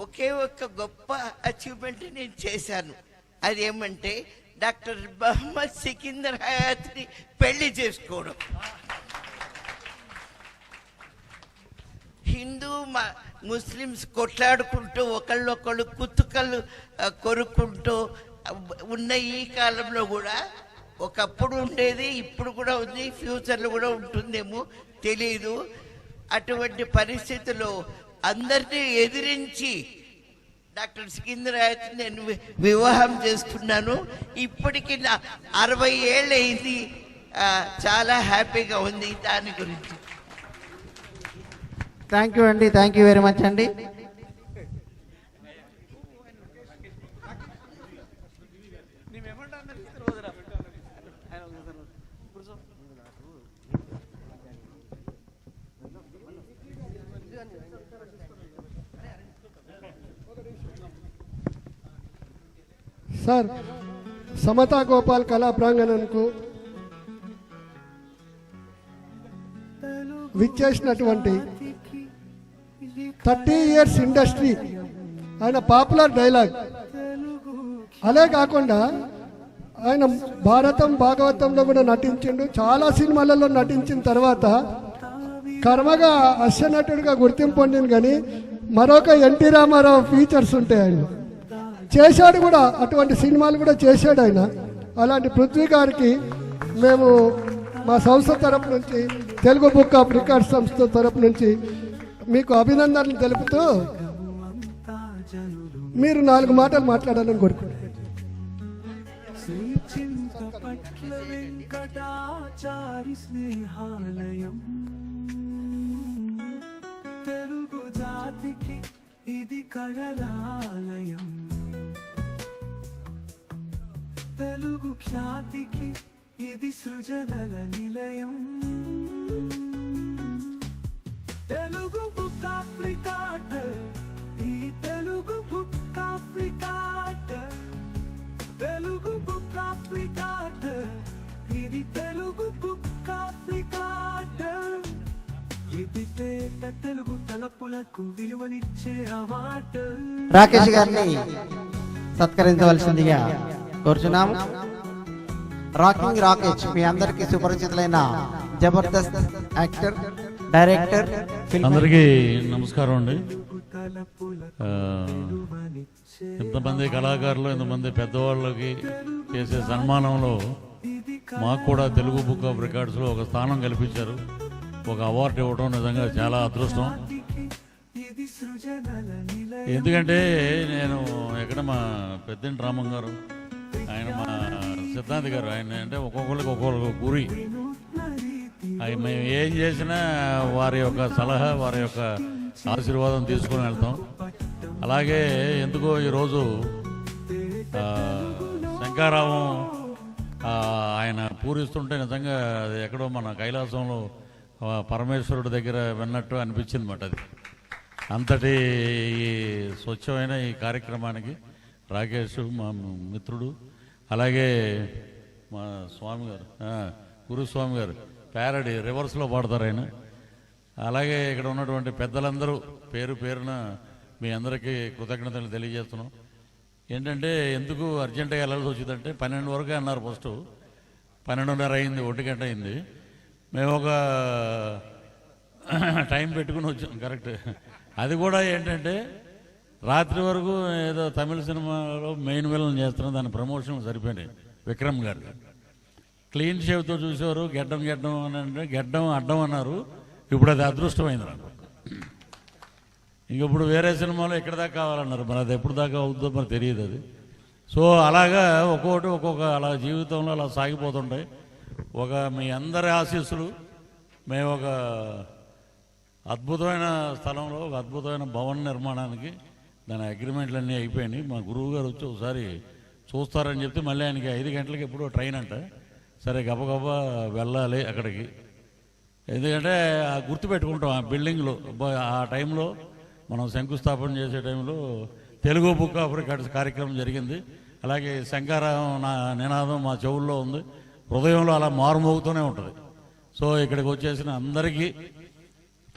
ఒకే ఒక్క గొప్ప అచీవ్మెంట్ నేను చేశాను. అదేమంటే డాక్టర్ మహమ్మద్ సికిందర్ హయాత్ని పెళ్లి చేసుకోవడం. హిందూ ముస్లిమ్స్ కొట్లాడుకుంటూ ఒకళ్ళొకళ్ళు కుతుకలు కొరుక్కుంటూ ఉన్న ఈ కాలంలో కూడా ఒకప్పుడు ఉండేది, ఇప్పుడు కూడా ఉంది, ఫ్యూచర్లో కూడా ఉంటుందేమో తెలియదు. అటువంటి పరిస్థితుల్లో అందరినీ ఎదిరించి డాక్టర్ సికిందర్ హయాత్ నేను వివాహం చేసుకున్నాను. ఇప్పటికి 60 ఏళ్ళు అయింది. చాలా హ్యాపీగా ఉంది దాని గురించి. థ్యాంక్ యూ అండి. థ్యాంక్ యూ వెరీ మచ్ అండి. సార్, సమతా గోపాల్ కళా ప్రాంగణంకు విచ్చేసినటువంటి 30 years ఇండస్ట్రీ, ఆయన పాపులర్ డైలాగ్. అదే కాకుండా ఆయన భారతం భాగవతంలో కూడా నటించిండు. చాలా సినిమాలలో నటించిన తర్వాత కర్మగా అస్యనటుడిగా గుర్తింపు పొందింది. కానీ మరొక ఎన్టీ రామారావు ఫీచర్స్ ఉంటాయి. ఆయన చేశాడు కూడా, అటువంటి సినిమాలు కూడా చేశాడు ఆయన. అలాంటి పృథ్వీ గారికి మేము మా సంస్థ తరపు నుంచి, తెలుగు బుక్ ఆఫ్ రికార్డ్స్ సంస్థ తరపు నుంచి మీకు అభినందనలు తెలుపుతూ మీరు 4 మాటలు మాట్లాడాలని కోరుకుంటున్నాను. వెంకటాచారి స్నేహాలయం, తెలుగు జాతికి ఇది కళలాలయం, తెలుగు ఖ్యాతికి ఇది సృజనల నిలయం, తెలుగు బుక్ ఆఫ్ రికార్డ్, ఈ Telugu book of record, Telugu book of record, ఈ ఇది తెలుగు బుక్ ఆఫ్ రికార్డ్. ఇది తేట తెలుగు తలపులకు విలువనిచ్చే అవార్డు. రాకేష్ గారిని సత్కరించవలసిందిగా కోరుచున్నాము. రాకింగ్ రాకేష్ మీ అందరికీ సుపరిచితులైన జబర్దస్త్ యాక్టర్, డైరెక్టర్, అందరికీ నమస్కారం అండి. ఇంతమంది కళాకారులు, ఇంతమంది పెద్దవాళ్ళకి చేసే సన్మానంలో మాకు కూడా తెలుగు బుక్ ఆఫ్ రికార్డ్స్లో ఒక స్థానం కల్పించారు. ఒక అవార్డు ఇవ్వడం నిజంగా చాలా అదృష్టం. ఎందుకంటే నేను ఎక్కడ మా పెద్దంటి రామం గారు, ఆయన మా సిద్ధాంత్ గారు, ఆయన అంటే ఒక్కొక్కరికి ఒక్కొక్క గురి. మేము ఏం చేసినా వారి యొక్క సలహా, వారి యొక్క ఆశీర్వాదం తీసుకొని వెళ్తాం. అలాగే ఎందుకో ఈరోజు శంకారావం ఆయన పూరిస్తుంటే నిజంగా అది ఎక్కడో మన కైలాసంలో పరమేశ్వరుడి దగ్గర విన్నట్టు అనిపించింది మాట. అది అంతటి స్వచ్ఛమైన ఈ కార్యక్రమానికి రాకేష్ మా మిత్రుడు, అలాగే మా స్వామి గారు, గురుస్వామి గారు ప్యారడీ రివర్స్లో పాడతారు ఆయన. అలాగే ఇక్కడ ఉన్నటువంటి పెద్దలందరూ పేరు పేరున మీ అందరికీ కృతజ్ఞతలు తెలియజేస్తున్నాం. ఏంటంటే ఎందుకు అర్జెంటుగా వెళ్ళాల్సి వచ్చిందంటే 12 వరకే అన్నారు. ఫస్ట్ 12:30 అయింది, 1 గంట అయింది. మేము ఒక టైం పెట్టుకుని వచ్చాం కరెక్ట్. అది కూడా ఏంటంటే రాత్రి వరకు ఏదో తమిళ సినిమాలో మెయిన్ విలన్ చేస్తున్నాం, దాని ప్రమోషన్ సరిపోయినాయి. విక్రమ్ గారు క్లీన్ షేవ్తో చూసేవారు, గెడ్డం అని అంటే గెడ్డం అడ్డం అన్నారు. ఇప్పుడు అది అదృష్టమైంది నాకు. ఇంక ఇప్పుడు వేరే సినిమాలో ఎక్కడ దాకా కావాలన్నారు, మరి అది ఎప్పుడు దాకా అవుతుందో మరి తెలియదు అది. సో అలాగా ఒక్కొక్కటి ఒక్కొక్క అలా జీవితంలో అలా సాగిపోతుంటాయి. ఒక మీ అందరి ఆశీస్సులు, మేము ఒక అద్భుతమైన స్థలంలో ఒక అద్భుతమైన భవన నిర్మాణానికి దాని అగ్రిమెంట్లన్నీ అయిపోయినాయి. మా గురువు గారు వచ్చి ఒకసారి చూస్తారని చెప్తే మళ్ళీ ఆయనకి 5 గంటలకు ఎప్పుడో ట్రైన్ అంట. సరే గబగబా వెళ్ళాలి అక్కడికి. ఎందుకంటే గుర్తుపెట్టుకుంటాం ఆ బిల్డింగ్లో ఆ టైంలో మనం శంకుస్థాపన చేసే టైంలో తెలుగు బుక్ ఆఫ్ రికార్డ్స్ కార్యక్రమం జరిగింది. అలాగే శంకారావం నా నినాదం మా చెవుల్లో ఉంది, హృదయంలో అలా మారుమోగుతూనే ఉంటుంది. సో ఇక్కడికి వచ్చేసిన అందరికీ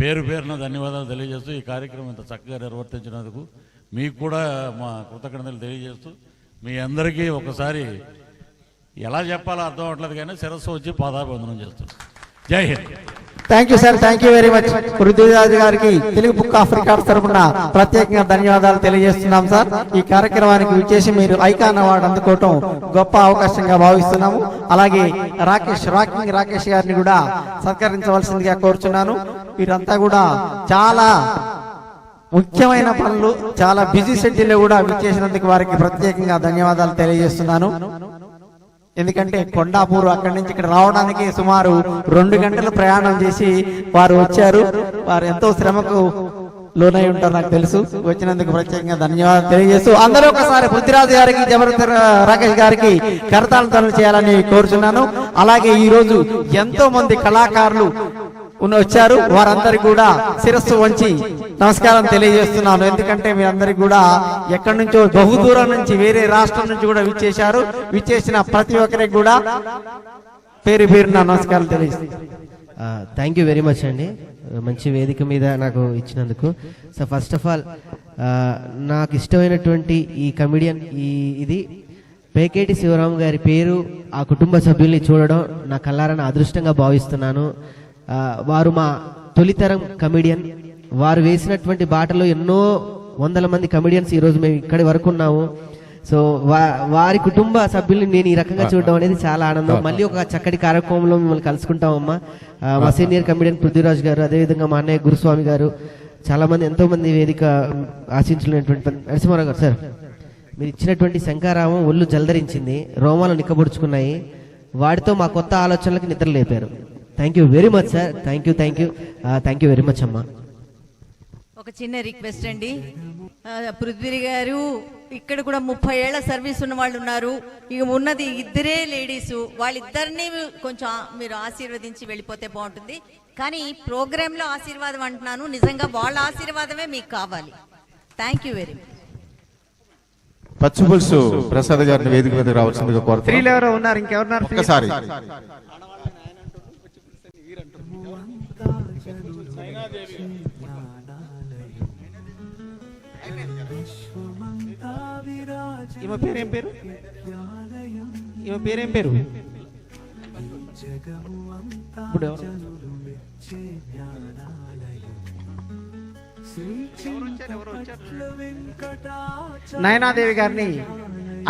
పేరు పేరున ధన్యవాదాలు తెలియజేస్తూ ఈ కార్యక్రమం ఇంత చక్కగా నిర్వర్తించినందుకు మీకు కూడా మా కృతజ్ఞతలు తెలియజేస్తూ మీ అందరికీ ఒకసారి ఎలా చెప్పాలో అర్థం అవట్లేదు కానీ శిరస్సు వచ్చి పాదాభివందనం చేస్తున్నాం. జై Hind. Thank you sir, thank you very much. Prithviraj గారికి తెలుగు బుక్ ఆఫ్ రికార్డ్స్ తరఫున ప్రత్యేకంగా ధన్యవాదాలు తెలియజేస్తున్నాం సార్. ఈ కార్యక్రమానికి విచ్చేసి మీరు ఐకాన్ అవార్డు అందుకోవటం గొప్ప అవకాశంగా భావిస్తున్నాము. అలాగే రాకేష్ గారిని కూడా సత్కరించవలసిందిగా కోరుచున్నాను. వీరంతా కూడా చాలా ముఖ్యమైన పనులు, చాలా బిజీ షెడ్యూల్లో కూడా విచ్చేసినందుకు వారికి ప్రత్యేకంగా ధన్యవాదాలు తెలియజేస్తున్నాను. ఎందుకంటే కొండాపూర్ అక్కడి నుంచి ఇక్కడ రావడానికి సుమారు 2 గంటలు ప్రయాణం చేసి వారు వచ్చారు. వారు ఎంతో శ్రమకు లోనై ఉంటారు నాకు తెలుసు. వచ్చినందుకు ప్రత్యేకంగా ధన్యవాదాలు తెలియజేస్తూ అందరూ ఒకసారి పృథ్వీరాజ్ గారికి, జబర్దస్త్ రాకేష్ గారికి కరతాళ చేయాలని కోరుచున్నాను. అలాగే ఈ రోజు ఎంతో మంది కళాకారులు వచ్చారు. వారందరికీ కూడా శిరస్సు వంచి నమస్కారం తెలియజేస్తున్నాను. ఎందుకంటే మీరందరికీ కూడా ఎక్కడి నుంచో బహుదూరం నుంచి, వేరే రాష్ట్రం నుంచి కూడా విచ్చేసిన ప్రతి ఒక్కరికి కూడా పేరు పేరున నమస్కారం తెలియజేస్తున్నాను. థ్యాంక్ యూ వెరీ మచ్ అండి, మంచి వేదిక మీద నాకు ఇచ్చినందుకు. సో ఫస్ట్ ఆఫ్ ఆల్ నాకు ఇష్టమైనటువంటి ఈ కమిడియన్ ఇది పేకేటి శివరాం గారి పేరు, ఆ కుటుంబ సభ్యుల్ని చూడడం నా కళ్ళారని అదృష్టంగా భావిస్తున్నాను. వారు మా తొలితరం కమిడియన్. వారు వేసినటువంటి బాటలో ఎన్నో వందల మంది కమిడియన్స్ ఈరోజు మేము ఇక్కడి వరకు ఉన్నాము. సో వారి కుటుంబ సభ్యుల్ని నేను ఈ రకంగా చూడడం అనేది చాలా ఆనందం. మళ్ళీ ఒక చక్కటి కార్యక్రమంలో మిమ్మల్ని కలుసుకుంటామమ్మా. మా సీనియర్ కమిడియన్ పృథ్వీరాజ్ గారు, అదేవిధంగా మా అన్నయ్య గురుస్వామి గారు, చాలా మంది ఎంతో మంది వేదిక ఆశించినటువంటి నరసింహారావు గారు. సార్ మీరు ఇచ్చినటువంటి శంకారావం ఒళ్ళు జలధరించింది, రోమాలు నిక్కబొడుచుకున్నాయి. వాటితో మా కొత్త ఆలోచనలకు నిద్ర లేపారు. Thank you very much sir. Thank you very much అమ్మా. ఒక చిన్న రిక్వెస్ట్ అండి, పృథ్వీ గారు ఇక్కడ కూడా 30 ఏళ్ల సర్వీస్ ఉన్న వాళ్ళు ఉన్నారు. ఇక ఉన్నది 2 లేడీస్, వాళ్ళిద్దరిని కొంచెం మీరు ఆశీర్వదించి వెళ్ళిపోతే బాగుంటుంది. కానీ ఈ ప్రోగ్రాంలో ఆశీర్వాదం అంటున్నాను, నిజంగా వాళ్ళ ఆశీర్వాదమే మీకు కావాలి. Thank you very much. Pachipulusu Prasad గారిని వేదిక మీద రావాల్సిందిగా కోరుతున్నాం. స్త్రీలు ఎవరో ఉన్నారు, ఇంకెవరున్నారు? ఒక్కసారి ఈమె పేరేం పేరు? ఈమె పేరేం పేరు? ఇప్పుడు ఎవరు? నయనాదేవి గారిని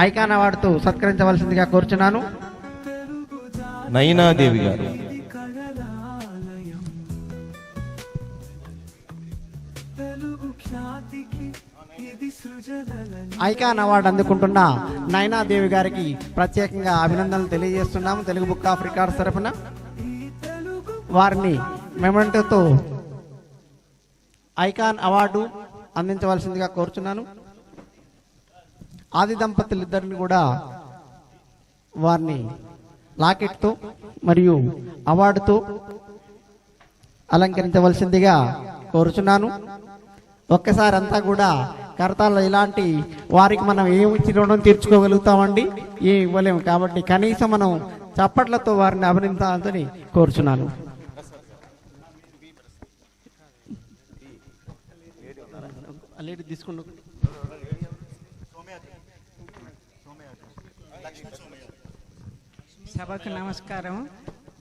ఐకాన్ అవార్డుతో సత్కరించవలసిందిగా కోరుచున్నాను. నయనాదేవి గారు ఐకాన్ అవార్డు అందుకుంటున్న నయనాదేవి గారికి ప్రత్యేకంగా అభినందనలు తెలియజేస్తున్నాము తెలుగు బుక్ ఆఫ్ రికార్డ్స్ తరఫున. వారిని మెమెంటోతో ఐకాన్ అవార్డు అందించవలసిందిగా కోరుచున్నాను. ఆది దంపతులిద్దరిని కూడా వారిని లాకెట్తో మరియు అవార్డుతో అలంకరించవలసిందిగా కోరుచున్నాను. ఒక్కసారి అంతా కూడా కరతాల్లో ఇలాంటి వారికి మనం ఏమిచ్చి రుణం తీర్చుకోగలుగుతామండి? ఏం ఇవ్వలేము. కాబట్టి కనీసం మనం చప్పట్లతో వారిని అభినందించాలని కోరుచున్నాను. సభకు నమస్కారం.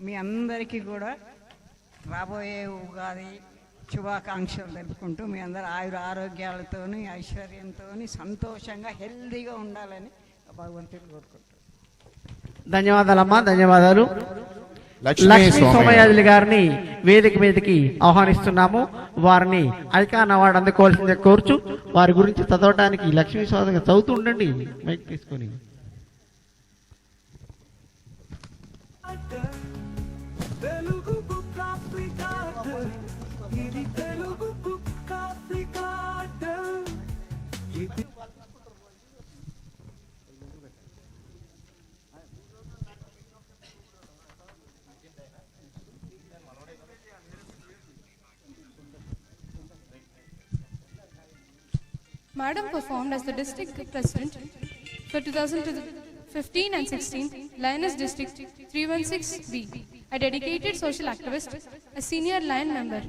మీ అందరికీ కూడా రాబోయే ఉగాది శుభాకాంక్షలు తెలుపుకుంటూ మీ అందరు ఆయుర ఆరోగ్యాలతోని ఐశ్వర్యంతో సంతోషంగా హెల్దీగా ఉండాలని భగవంతుని కోరుకుంటారు. ధన్యవాదాలమ్మా, ధన్యవాదాలు. లక్ష్మీ సోమయాజులు గారిని వేదిక మీదకి ఆహ్వానిస్తున్నాము. వారిని ఐకాన్ అవార్డు అందుకోవాల్సిందే కోర్చు. వారి గురించి చదవడానికి లక్ష్మీ సోదరుగా చదువుతూ ఉండండి మైక్ తీసుకొని. తెలుగు బుక్ ఆఫ్ రికార్డ్స్, ఇది Telugu book of records. Madam performed as the district president for 2015 and 16 Lioness District 316B, a dedicated social activist, a senior Lion member.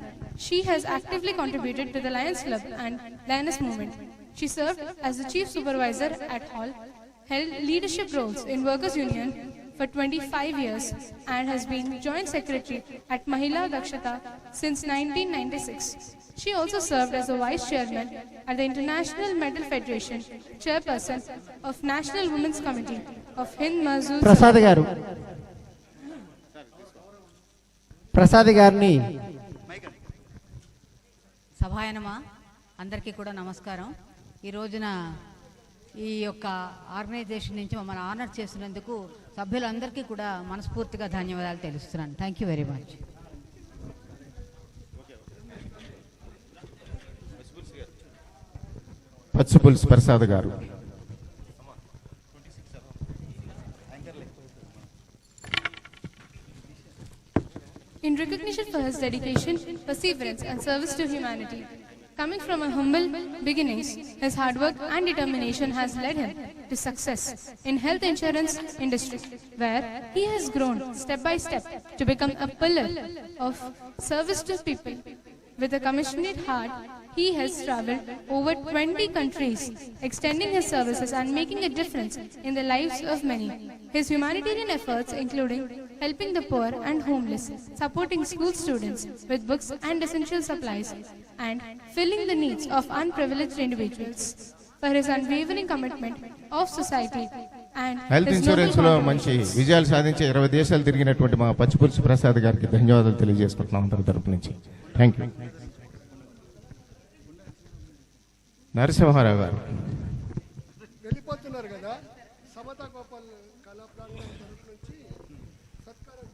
She has actively contributed to the Lions Club and Lioness movement. She served as the chief supervisor at Hall, held leadership roles in Workers' Union for 25 years and has been joint secretary at Mahila Dakshata since 1996. She also served as a vice chairman at the International Medal Federation, chairperson of National Women's Committee of Hind Mazdoor. Prasad గారిని సభాయనమా అందరికీ కూడా నమస్కారం. ఈ రోజున ఈ యొక్క organisation నుంచి మమ్మల్ని ఆనర్ చేసినందుకు సభ్యులందరికీ కూడా మనస్ఫూర్తిగా ధన్యవాదాలు తెలుస్తున్నాను. Thank you very much. Pachipulusu Prasad గారు. In recognition for his dedication, perseverance and service to humanity. Coming from a humble beginnings, his hard work and determination has led him to success in health insurance industry, where he has grown step by step to become a pillar of service to people. With a compassionate heart, he has traveled over 20 countries, extending his services and making a difference in the lives of many. His humanitarian efforts including helping the poor and homeless, supporting school students with books and essential supplies, and filling the needs of unprivileged individuals. For his unwavering commitment of society and health insurance లో మంచి విజయాలు సాధించి 20 దేశాలు తిరిగినటువంటి మా పచ్చిపులుసు ప్రసాద్ గారికి ధన్యవాదాలు తెలియజేసుకుంటున్నాం అందరి తరపు నుంచి. Thank you. నరసింహారావు గారు వెళ్ళిపోతున్నారు కదా, సమతా గోపాల్ కళా ప్రాంగణం తరపు నుంచి సత్కారం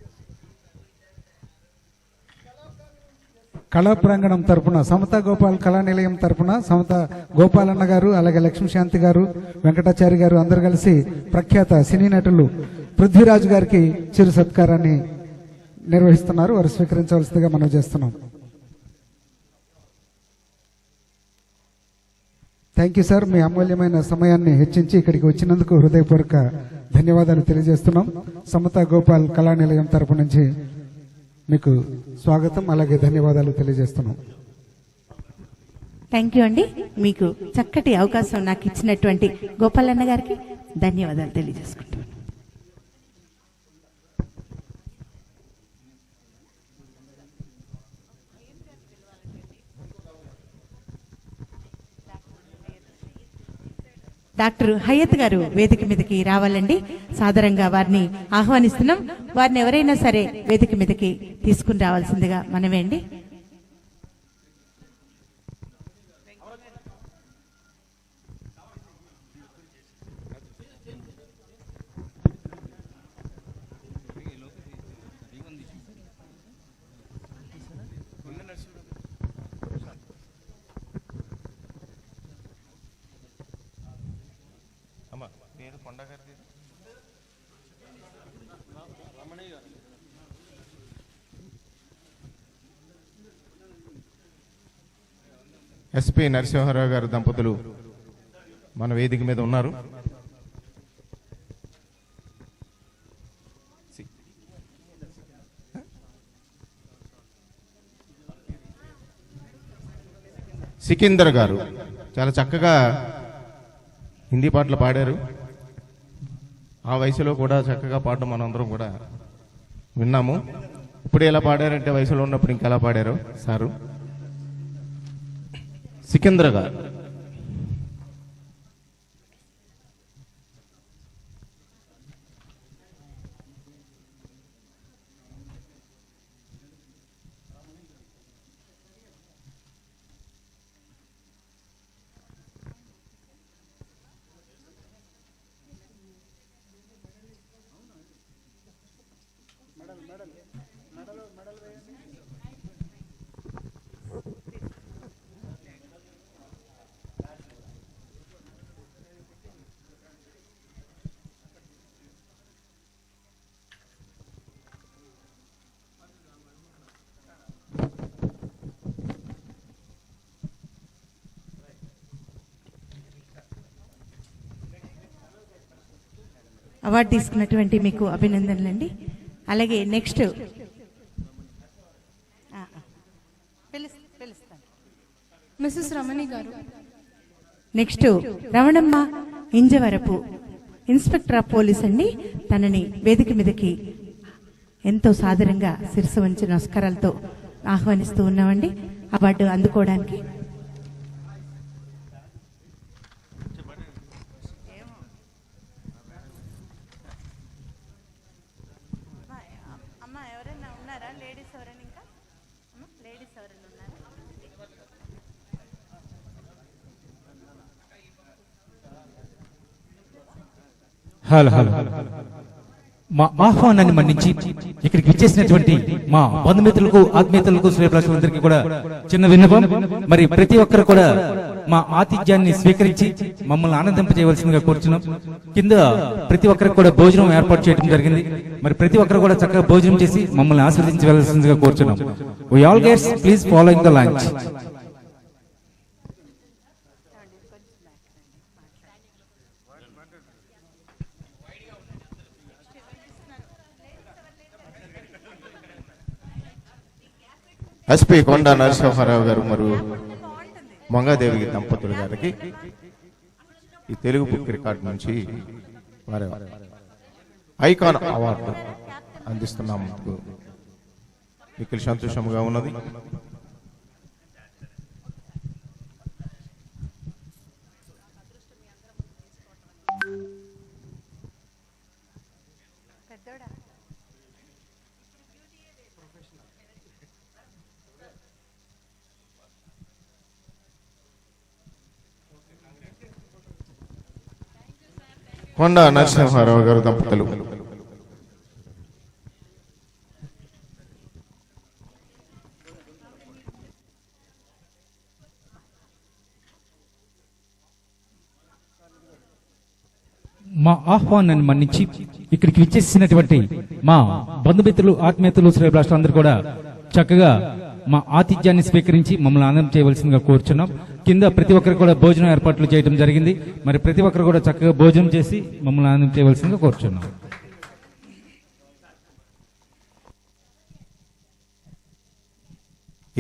కళా ప్రాంగణం తరపున సమతా గోపాల్ కళా నిలయం తరపున సమతా గోపాలన్న గారు, అలాగే లక్ష్మీశాంతి గారు, వెంకటాచారి గారు అందరు కలిసి ప్రఖ్యాత సినీ నటులు పృథ్వీరాజ్ గారికి చిరు సత్కారాన్ని నిర్వహిస్తున్నారు. వారు స్వీకరించవలసిందిగా మనం చేస్తున్నాం. Thank you sir. మీ అమూల్యమైన సమయాన్ని హెచ్చించి ఇక్కడికి వచ్చినందుకు హృదయపూర్వక ధన్యవాదాలు తెలియజేస్తున్నాం. సమతా గోపాల్ కళానిలయం తరపు నుంచి మీకు స్వాగతం అలాగే ధన్యవాదాలు తెలియజేస్తున్నాం. థ్యాంక్ యూ అండి. మీకు చక్కటి అవకాశం నాకు ఇచ్చినటువంటి గోపాలన్న గారికి ధన్యవాదాలు తెలియజేసుకుంటున్నాను. డాక్టర్ హయత్ గారు వేదిక మీదకి రావాలండి. సాదరంగా వారిని ఆహ్వానిస్తున్నాం. వారిని ఎవరైనా సరే వేదిక మీదకి తీసుకుని రావాల్సిందిగా మనమే అండి. ఎస్పి నరసింహారావు గారు దంపతులు మన వేదిక మీద ఉన్నారు. సికిందర్ గారు చాలా చక్కగా హిందీ పాటలు పాడారు. ఆ వయసులో కూడా చక్కగా పాడడం మనందరం కూడా విన్నాము. ఇప్పుడు ఎలా పాడారంటే వయసులో ఉన్నప్పుడు ఇంకెలా పాడారో సారు. సికిందర్ గారు అవార్డు తీసుకున్నటువంటి మీకు అభినందనలండి. అలాగే నెక్స్ట్ మిస్సెస్ రమణి గారు. Next Ramanamma Injavarapu inspector of police అండి. తనని వేదిక మీదకి ఎంతో సాదరంగా శిరస్సు వంచి నమస్కారాలతో ఆహ్వానిస్తూ ఉన్నామండి అవార్డు అందుకోవడానికి. హలో హలో మా ఆహ్వానాన్ని మన్నించి ఇక్కడికి విచ్చేసినటువంటి మా బంధుమిత్రులకు ఆత్మీయతలకు శ్రేయభిలాషులందరికీ కూడా చిన్న విన్నపం. మరి ప్రతి ఒక్కరు కూడా మా ఆతిథ్యాన్ని స్వీకరించి మమ్మల్ని ఆనందింపజేయవలసిందిగా కోరుచున్నాం. కింద ప్రతి ఒక్కరికి కూడా భోజనం ఏర్పాటు చేయడం జరిగింది. మరి ప్రతి ఒక్కరు కూడా చక్కగా భోజనం చేసి మమ్మల్ని ఆశీర్వదించవలసిందిగా కోరుచున్నాం. We all guests please following the lunch. SP Konda Narasimharao గారు మరియు మంగాదేవి దంపతులు గారికి ఈ తెలుగు బుక్ రికార్డు నుంచి వారి ఐకాన్ అవార్డు అందిస్తున్నాం. మిక్కిలి సంతోషంగా ఉన్నది. కొండా నరసింహారావు గారు దంపతులు మా ఆహ్వానాన్ని మన్నించి ఇక్కడికి విచ్చేసినటువంటి మా బంధుమిత్రులు ఆత్మీయతలు శ్రేయభిలాషులందరూ కూడా చక్కగా మా ఆతిథ్యాన్ని స్వీకరించి మమ్మల్ని ఆనందం చేయవలసిందిగా కోరుచున్నాం. కింద ప్రతి ఒక్కరు కూడా భోజనం ఏర్పాట్లు చేయడం జరిగింది. మరి ప్రతి ఒక్కరు కూడా చక్కగా భోజనం చేసి మమ్మల్ని ఆనందం చేయవలసిందిగా కోరుచున్నాం.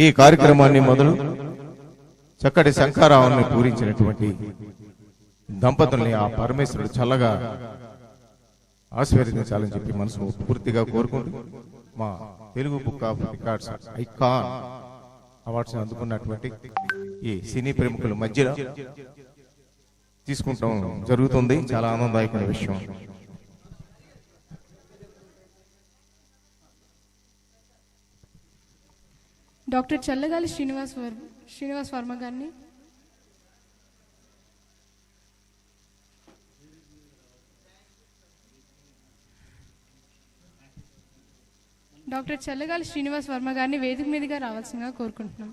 ఈ కార్యక్రమాన్ని మొదలు చక్కటి శంఖారావాన్ని పూరించినటువంటి దంపతుల్ని ఆ పరమేశ్వరుడు చల్లగా ఆశీర్వదించాలని చెప్పి మనసు పూర్తిగా కోరుకుంటూ మా Telugu book of records icon awards అందుకున్నటువంటి ఈ సినీ ప్రముఖుల మధ్యలో తీసుకుంటాం జరుగుతుంది. చాలా ఆనందదాయకమైన విషయం. డాక్టర్ చల్లగాలి శ్రీనివాస్ వర్మ గారిని, డాక్టర్ చల్లగాలి శ్రీనివాస్ వర్మ గారిని వేదిక మీదుగా రావాల్సిందిగా కోరుకుంటున్నాం.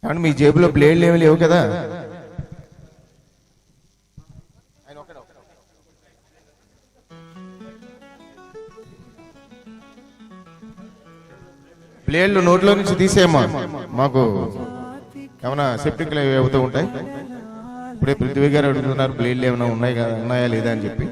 కానీ మీ జేబులో బ్లేడ్లు ఏమి లేవు కదా? బ్లేడ్లు నోట్లో నుంచి తీసేయమ్మా, మాకు ఏమైనా సెప్టిక్లు అవుతూ ఉంటాయి. ఇప్పుడే పృథ్వీ గారు అడుగుతున్నారు బ్లేడ్లు ఏమైనా ఉన్నాయా లేదా అని చెప్పి.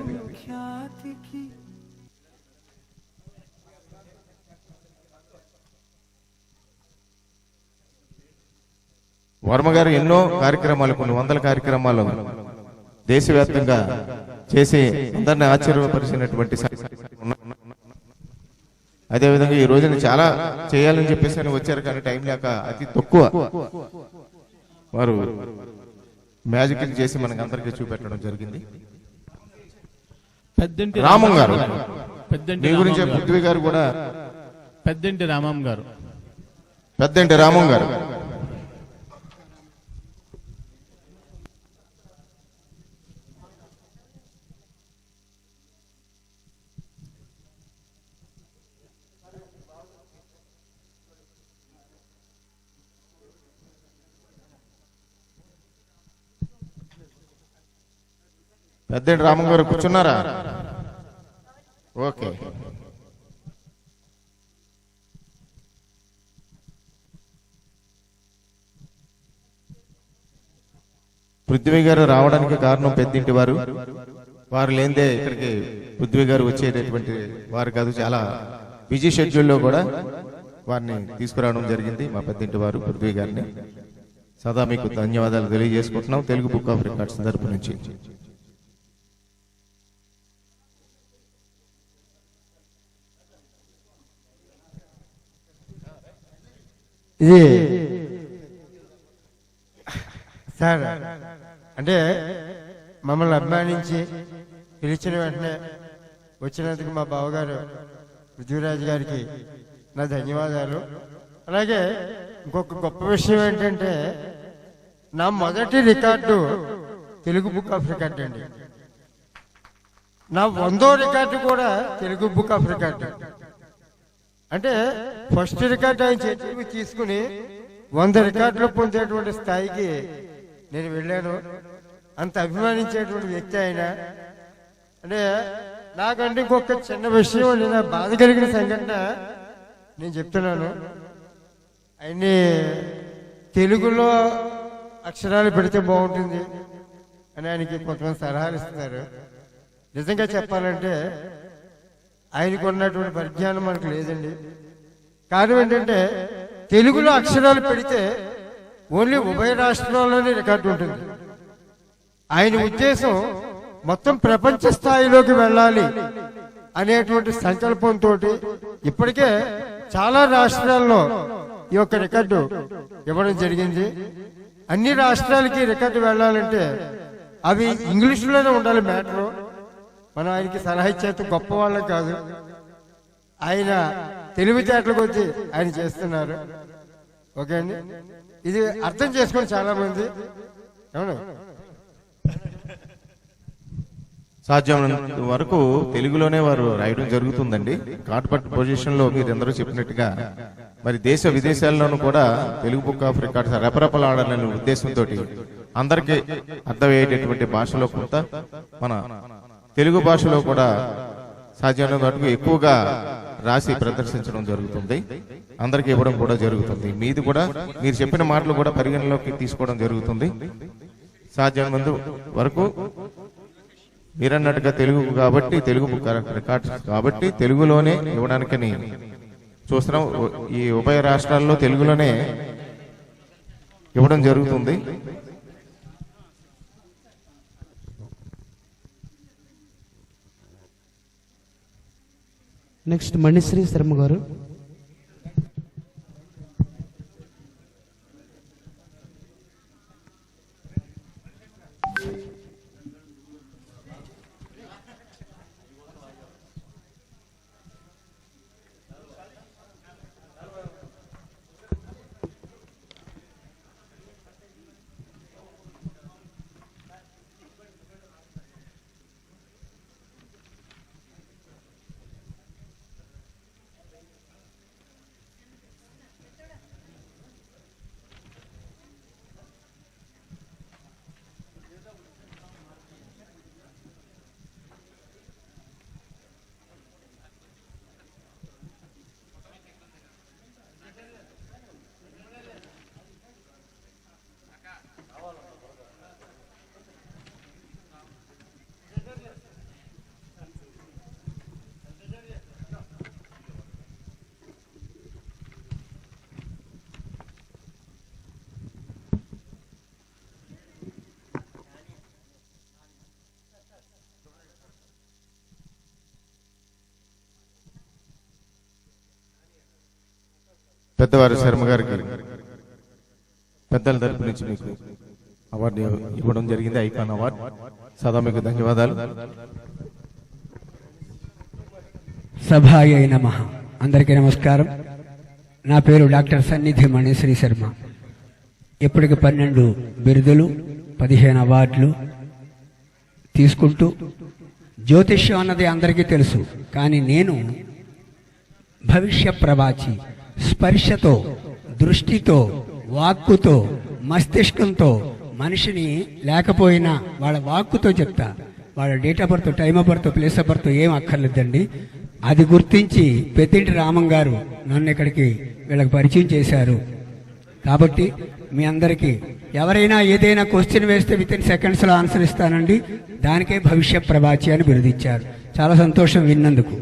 వర్మ గారు ఎన్నో కార్యక్రమాలు, కొన్ని వందల కార్యక్రమాలు దేశవ్యాప్తంగా చేసి అందరిని ఆశ్చర్యపరిచినటువంటి అదేవిధంగా ఈ రోజున చాలా చేయాలని చెప్పేసి అని వచ్చారు, కానీ టైం లేక అతి తక్కువ వారు మ్యాజిక్ చేసి మనకి అందరికీ చూపెట్టడం జరిగింది. రామం గారు, మీ గురించి పృథ్వీ గారు కూడా పెద్దంటి రామం గారు, పెద్దంటి రామం గారు పెద్దంటి రామం గారు కూర్చున్నారా? ఓకే. పృథ్వీ గారు రావడానికి కారణం పెద్దింటి వారు. వారు లేనిదే ఇక్కడికి పృథ్వీ గారు వచ్చేటటువంటి వారు కాదు. చాలా బిజీ షెడ్యూల్లో కూడా వారిని తీసుకురావడం జరిగింది. మా పెద్దింటి వారు పృథ్వీ గారిని సదా మీకు ధన్యవాదాలు తెలియజేసుకుంటున్నాం తెలుగు బుక్ ఆఫ్ రికార్డ్స్ తరపు నుంచి. ఇది సార్ అంటే మమ్మల్ని అభిమానించి పిలిచిన వెంటనే వచ్చినందుకు మా బావగారు పృథ్వీరాజ్ గారికి నా ధన్యవాదాలు. అలాగే ఇంకొక గొప్ప విషయం ఏంటంటే నా మొదటి record Telugu book of record అండి. నా 100వ రికార్డు కూడా తెలుగు బుక్ ఆఫ్ రికార్డ్. అంటే ఫస్ట్ రికార్డ్ ఆయన చేతికి తీసుకుని 100 రికార్డులు పొందేటువంటి స్థాయికి నేను వెళ్ళాను. అంత అభిమానించేటువంటి వ్యక్తి ఆయన. అంటే నాకంటే ఇంకొక చిన్న విషయం అండి, నా బాధ కలిగిన సంఘటన నేను చెప్తున్నాను. ఆయన్ని తెలుగులో అక్షరాలు పెడితే బాగుంటుంది అని ఆయనకి కొంతమంది సలహాలు ఇస్తున్నారు. నిజంగా చెప్పాలంటే ఆయనకు ఉన్నటువంటి పరిజ్ఞానం మనకు లేదండి. కారణం ఏంటంటే తెలుగులో అక్షరాలు పెడితే ఓన్లీ ఉభయ రాష్ట్రాల్లోనే రికార్డు ఉంటుంది. ఆయన ఉద్దేశం మొత్తం ప్రపంచ స్థాయిలోకి వెళ్ళాలి అనేటువంటి సంకల్పంతో ఇప్పటికే చాలా రాష్ట్రాల్లో ఈ యొక్క రికార్డు ఇవ్వడం జరిగింది. అన్ని రాష్ట్రాలకి రికార్డు వెళ్ళాలంటే అవి ఇంగ్లీష్లోనే ఉండాలి మ్యాటరు. మనం ఆయనకి సలహా ఇచ్చేంత గొప్ప వాళ్ళం కాదు. ఆయన తెలివితేటల కొద్దీ ఆయన చేస్తున్నారు. ఓకే అండి, ఇది అర్థం చేసుకొని చాలా మంది. అవును సాధ్యమైనంత వరకు తెలుగులోనే వారు రాయడం జరుగుతుందండి. కాట్పట్ పొజిషన్లో మీరు అందరూ చెప్పినట్టుగా మరి దేశ విదేశాల్లోనూ కూడా తెలుగు బుక్ ఆఫ్ రికార్డ్స్ రెపరెపలాడాలనే ఉద్దేశంతో అందరికీ అర్థమయ్యేటటువంటి భాషలో కొంత మన తెలుగు భాషలో కూడా సాధ్యమైనంత వరకు ఎక్కువగా రాసి ప్రదర్శించడం జరుగుతుంది, అందరికీ ఇవ్వడం కూడా జరుగుతుంది. మీది కూడా మీరు చెప్పిన మాటలు కూడా పరిగణలోకి తీసుకోవడం జరుగుతుంది. సాధ్యమైనంత వరకు మీరన్నట్టుగా తెలుగు కాబట్టి తెలుగు బుక్ రికార్డ్స్ కాబట్టి తెలుగులోనే ఇవ్వడానికని చూస్తున్నాం. ఈ ఉభయ రాష్ట్రాల్లో తెలుగులోనే ఇవ్వడం జరుగుతుంది. నెక్స్ట్ మణిశ్రీ శర్మ గారు. పెద్దవారి శర్మ గారికి పెద్దల తరపు నుంచి మీకు అవార్డు ఇవ్వడం జరిగింది, ఐకాన్ అవార్డు. సదా మీకు ధన్యవాదాలు. సభాయ నమః. అందరికీ నమస్కారం. నా పేరు డాక్టర్ సన్నిధి మణిశ్రీ శర్మ. ఇప్పటికి 12 బిరుదులు 15 అవార్డులు తీసుకుంటూ, జ్యోతిష్యం అన్నది అందరికీ తెలుసు, కానీ నేను భవిష్య ప్రవాచి, స్పర్శతో, దృష్టితో, వాక్కుతో, మస్తిష్కంతో మనిషిని లేకపోయినా వాళ్ళ వాక్కుతో చెప్తా. వాళ్ళ date of birth, time of birth, place of birth ఏం అక్కర్లేదండి. అది గుర్తించి పెద్దింటి రామం గారు నన్ను ఇక్కడికి వీళ్ళకి పరిచయం చేశారు. కాబట్టి మీ అందరికీ ఎవరైనా ఏదైనా క్వశ్చన్ వేస్తే వితిన్ సెకండ్స్లో ఆన్సర్ ఇస్తానండి. దానికే భవిష్య ప్రవాచి అని బిరుదిచ్చారు. చాలా సంతోషం విన్నందుకు.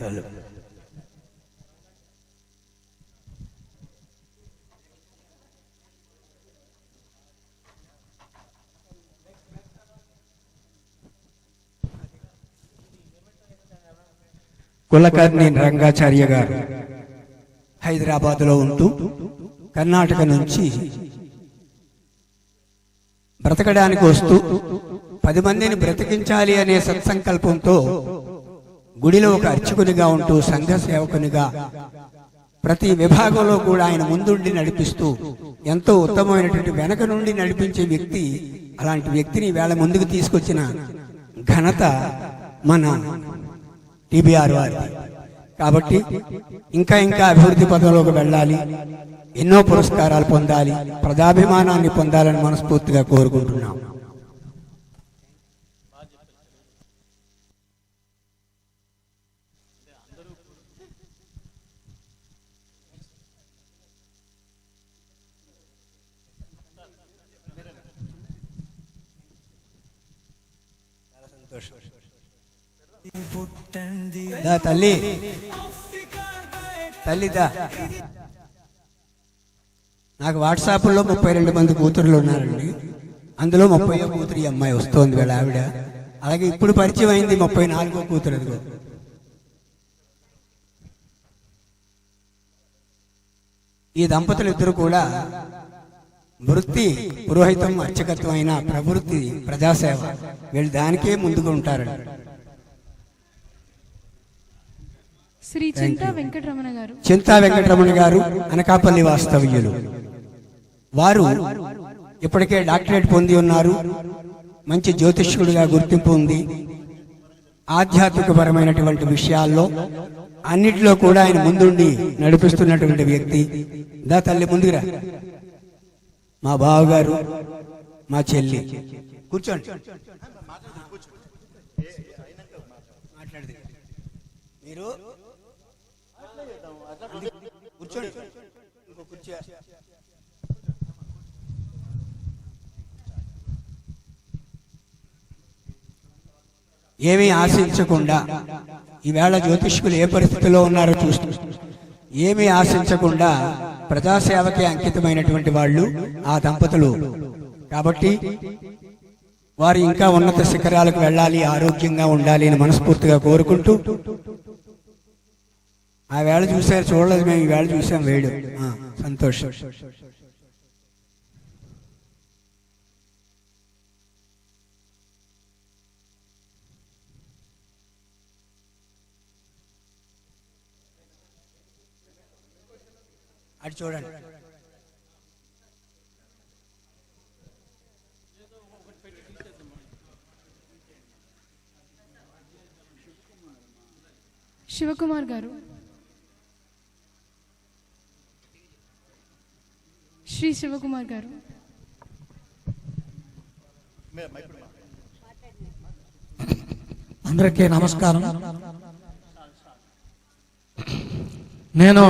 హలో. కులకర్ణి రంగాచార్య గారు హైదరాబాద్లో ఉంటూ కర్ణాటక నుంచి బ్రతకడానికి వస్తూ 10 మందిని బ్రతికించాలి అనే సత్సంకల్పంతో గుడిలో ఒక అర్చకునిగా ఉంటూ సంఘ సేవకునిగా ప్రతి విభాగంలో కూడా ఆయన ముందుండి నడిపిస్తూ ఎంతో ఉత్తమమైనటువంటి వెనక నుండి నడిపించే వ్యక్తి. అలాంటి వ్యక్తిని వేళ ముందుకు తీసుకొచ్చిన ఘనత మన టీబీఆర్ వారిది. కాబట్టి ఇంకా ఇంకా అభివృద్ధి పదంలోకి వెళ్ళాలి, ఎన్నో పురస్కారాలు పొందాలి, ప్రజాభిమానాన్ని పొందాలని మనస్ఫూర్తిగా కోరుకుంటున్నాం. సంతోషం. దా తల్లి, తల్లిదా. నాకు వాట్సాప్లో 32 మంది కూతుర్లు ఉన్నారండి. అందులో 30వ కూతురు ఈ అమ్మాయి వస్తోంది వీళ్ళ ఆవిడ. అలాగే ఇప్పుడు పరిచయం అయింది 34వ కూతురు. అదిగో ఈ దంపతులు ఇద్దరు కూడా వృత్తి పురోహితం, అర్చకత్వం అయిన ప్రవృత్తి ప్రజాసేవ, వీళ్ళు దానికే ముందుకు ఉంటారండి. శ్రీ చింతా వెంకటరమణ గారు. చింతా వెంకటరమణ గారు అనకాపల్లి వాస్తవ్యులు. వారు ఇప్పటికే డాక్టరేట్ పొంది ఉన్నారు. మంచి జ్యోతిష్కుడిగా గుర్తింపు ఉంది. ఆధ్యాత్మికపరమైనటువంటి విషయాల్లో అన్నిటిలో కూడా ఆయన ముందుండి నడిపిస్తున్నటువంటి వ్యక్తి. దా తల్లి ముందుకురా. మా బావగారు, మా చెల్లి. కూర్చోండి. మీరు కూర్చోండి. ఏమీ ఆశించకుండా, ఈవేళ జ్యోతిష్కులు ఏ పరిస్థితిలో ఉన్నారో చూస్తూ, ఏమీ ఆశించకుండా ప్రజాసేవకి అంకితమైనటువంటి వాళ్ళు ఆ దంపతులు. కాబట్టి వారు ఇంకా ఉన్నత శిఖరాలకు వెళ్ళాలి, ఆరోగ్యంగా ఉండాలి అని మనస్ఫూర్తిగా కోరుకుంటూ, ఆ వేళ చూసారు, చూడలేదు మేము, ఈ వేళ చూసాం. వేడు సంతోషం. అటు చూడండి. శివకుమార్ గారు. శ్రీ శివకుమార్ గారు. అందరికీ నమస్కారం. నేను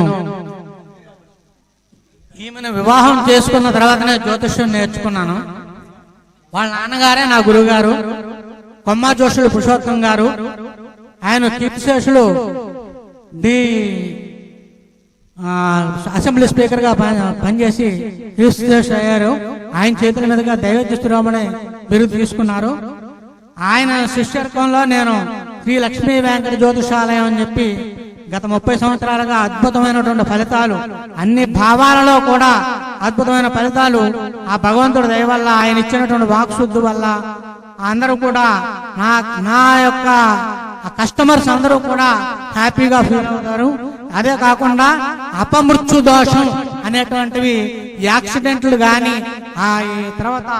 ఈమెను వివాహం చేసుకున్న తర్వాతనే జ్యోతిష్యం నేర్చుకున్నాను. వాళ్ళ నాన్నగారే నా గురువు గారు, కొమ్మా జోషులు పురుషోత్తం గారు. ఆయన కీర్తిశేషులు అసెంబ్లీ స్పీకర్ గా పనిచేసి కీర్తిశేషులు అయ్యారు. ఆయన చేతుల మీదుగా దైవజ్ఞురామని బిరుదు తీసుకున్నారు. ఆయన శిష్యర్కంలో నేను శ్రీ లక్ష్మీ వెంకట జ్యోతిషాలయం అని చెప్పి గత 30 సంవత్సరాలుగా అద్భుతమైనటువంటి ఫలితాలు, అన్ని భావాలలో కూడా అద్భుతమైన ఫలితాలు ఆ భగవంతుడి దయ వల్ల, ఆయన ఇచ్చినటువంటి వాక్శుద్ధి వల్ల అందరూ కూడా నా యొక్క కస్టమర్స్ అందరూ కూడా హ్యాపీగా ఫీల్ అవుతారు. అదే కాకుండా అపమృత్యు దోషం అనేటువంటివి యాక్సిడెంట్లు కానీ, తర్వాత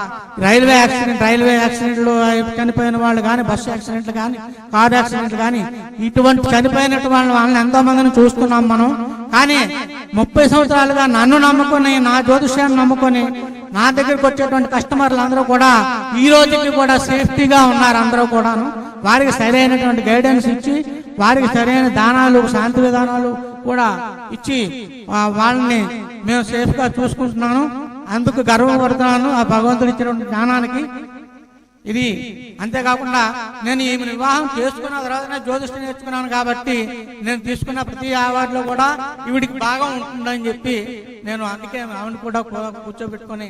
రైల్వే యాక్సిడెంట్లు చనిపోయిన వాళ్ళు కానీ, బస్సు యాక్సిడెంట్లు కానీ, కారు యాక్సిడెంట్లు కానీ, ఇటువంటి చనిపోయినటువంటి వాళ్ళని ఎంతో మందిని చూస్తున్నాం మనం. కానీ 30 సంవత్సరాలుగా నన్ను నమ్ముకొని, నా జ్యోతిష్యాన్ని నమ్ముకొని నా దగ్గరికి వచ్చేటువంటి కస్టమర్లు అందరూ కూడా ఈ రోజుకి కూడా సేఫ్టీగా ఉన్నారు. అందరూ కూడాను వారికి సరైనటువంటి గైడెన్స్ ఇచ్చి, వారికి సరైన దానాలు, శాంతి విధానాలు కూడా ఇచ్చి వాళ్ళని మేము సేఫ్ గా చూసుకుంటున్నాను. అందుకు గర్వపడుతున్నాను ఆ భగవంతుడు ఇచ్చినటువంటి జ్ఞానానికి. ఇది అంతేకాకుండా నేను ఈమెను వివాహం చేసుకున్న తర్వాత జ్యోతిష్యం నేర్చుకున్నాను కాబట్టి నేను తీసుకున్న ప్రతి అవార్డులో కూడా ఈవిడికి బాగా ఉంటుందని చెప్పి నేను అందుకే ఆవిడని కూడా కూర్చోబెట్టుకొని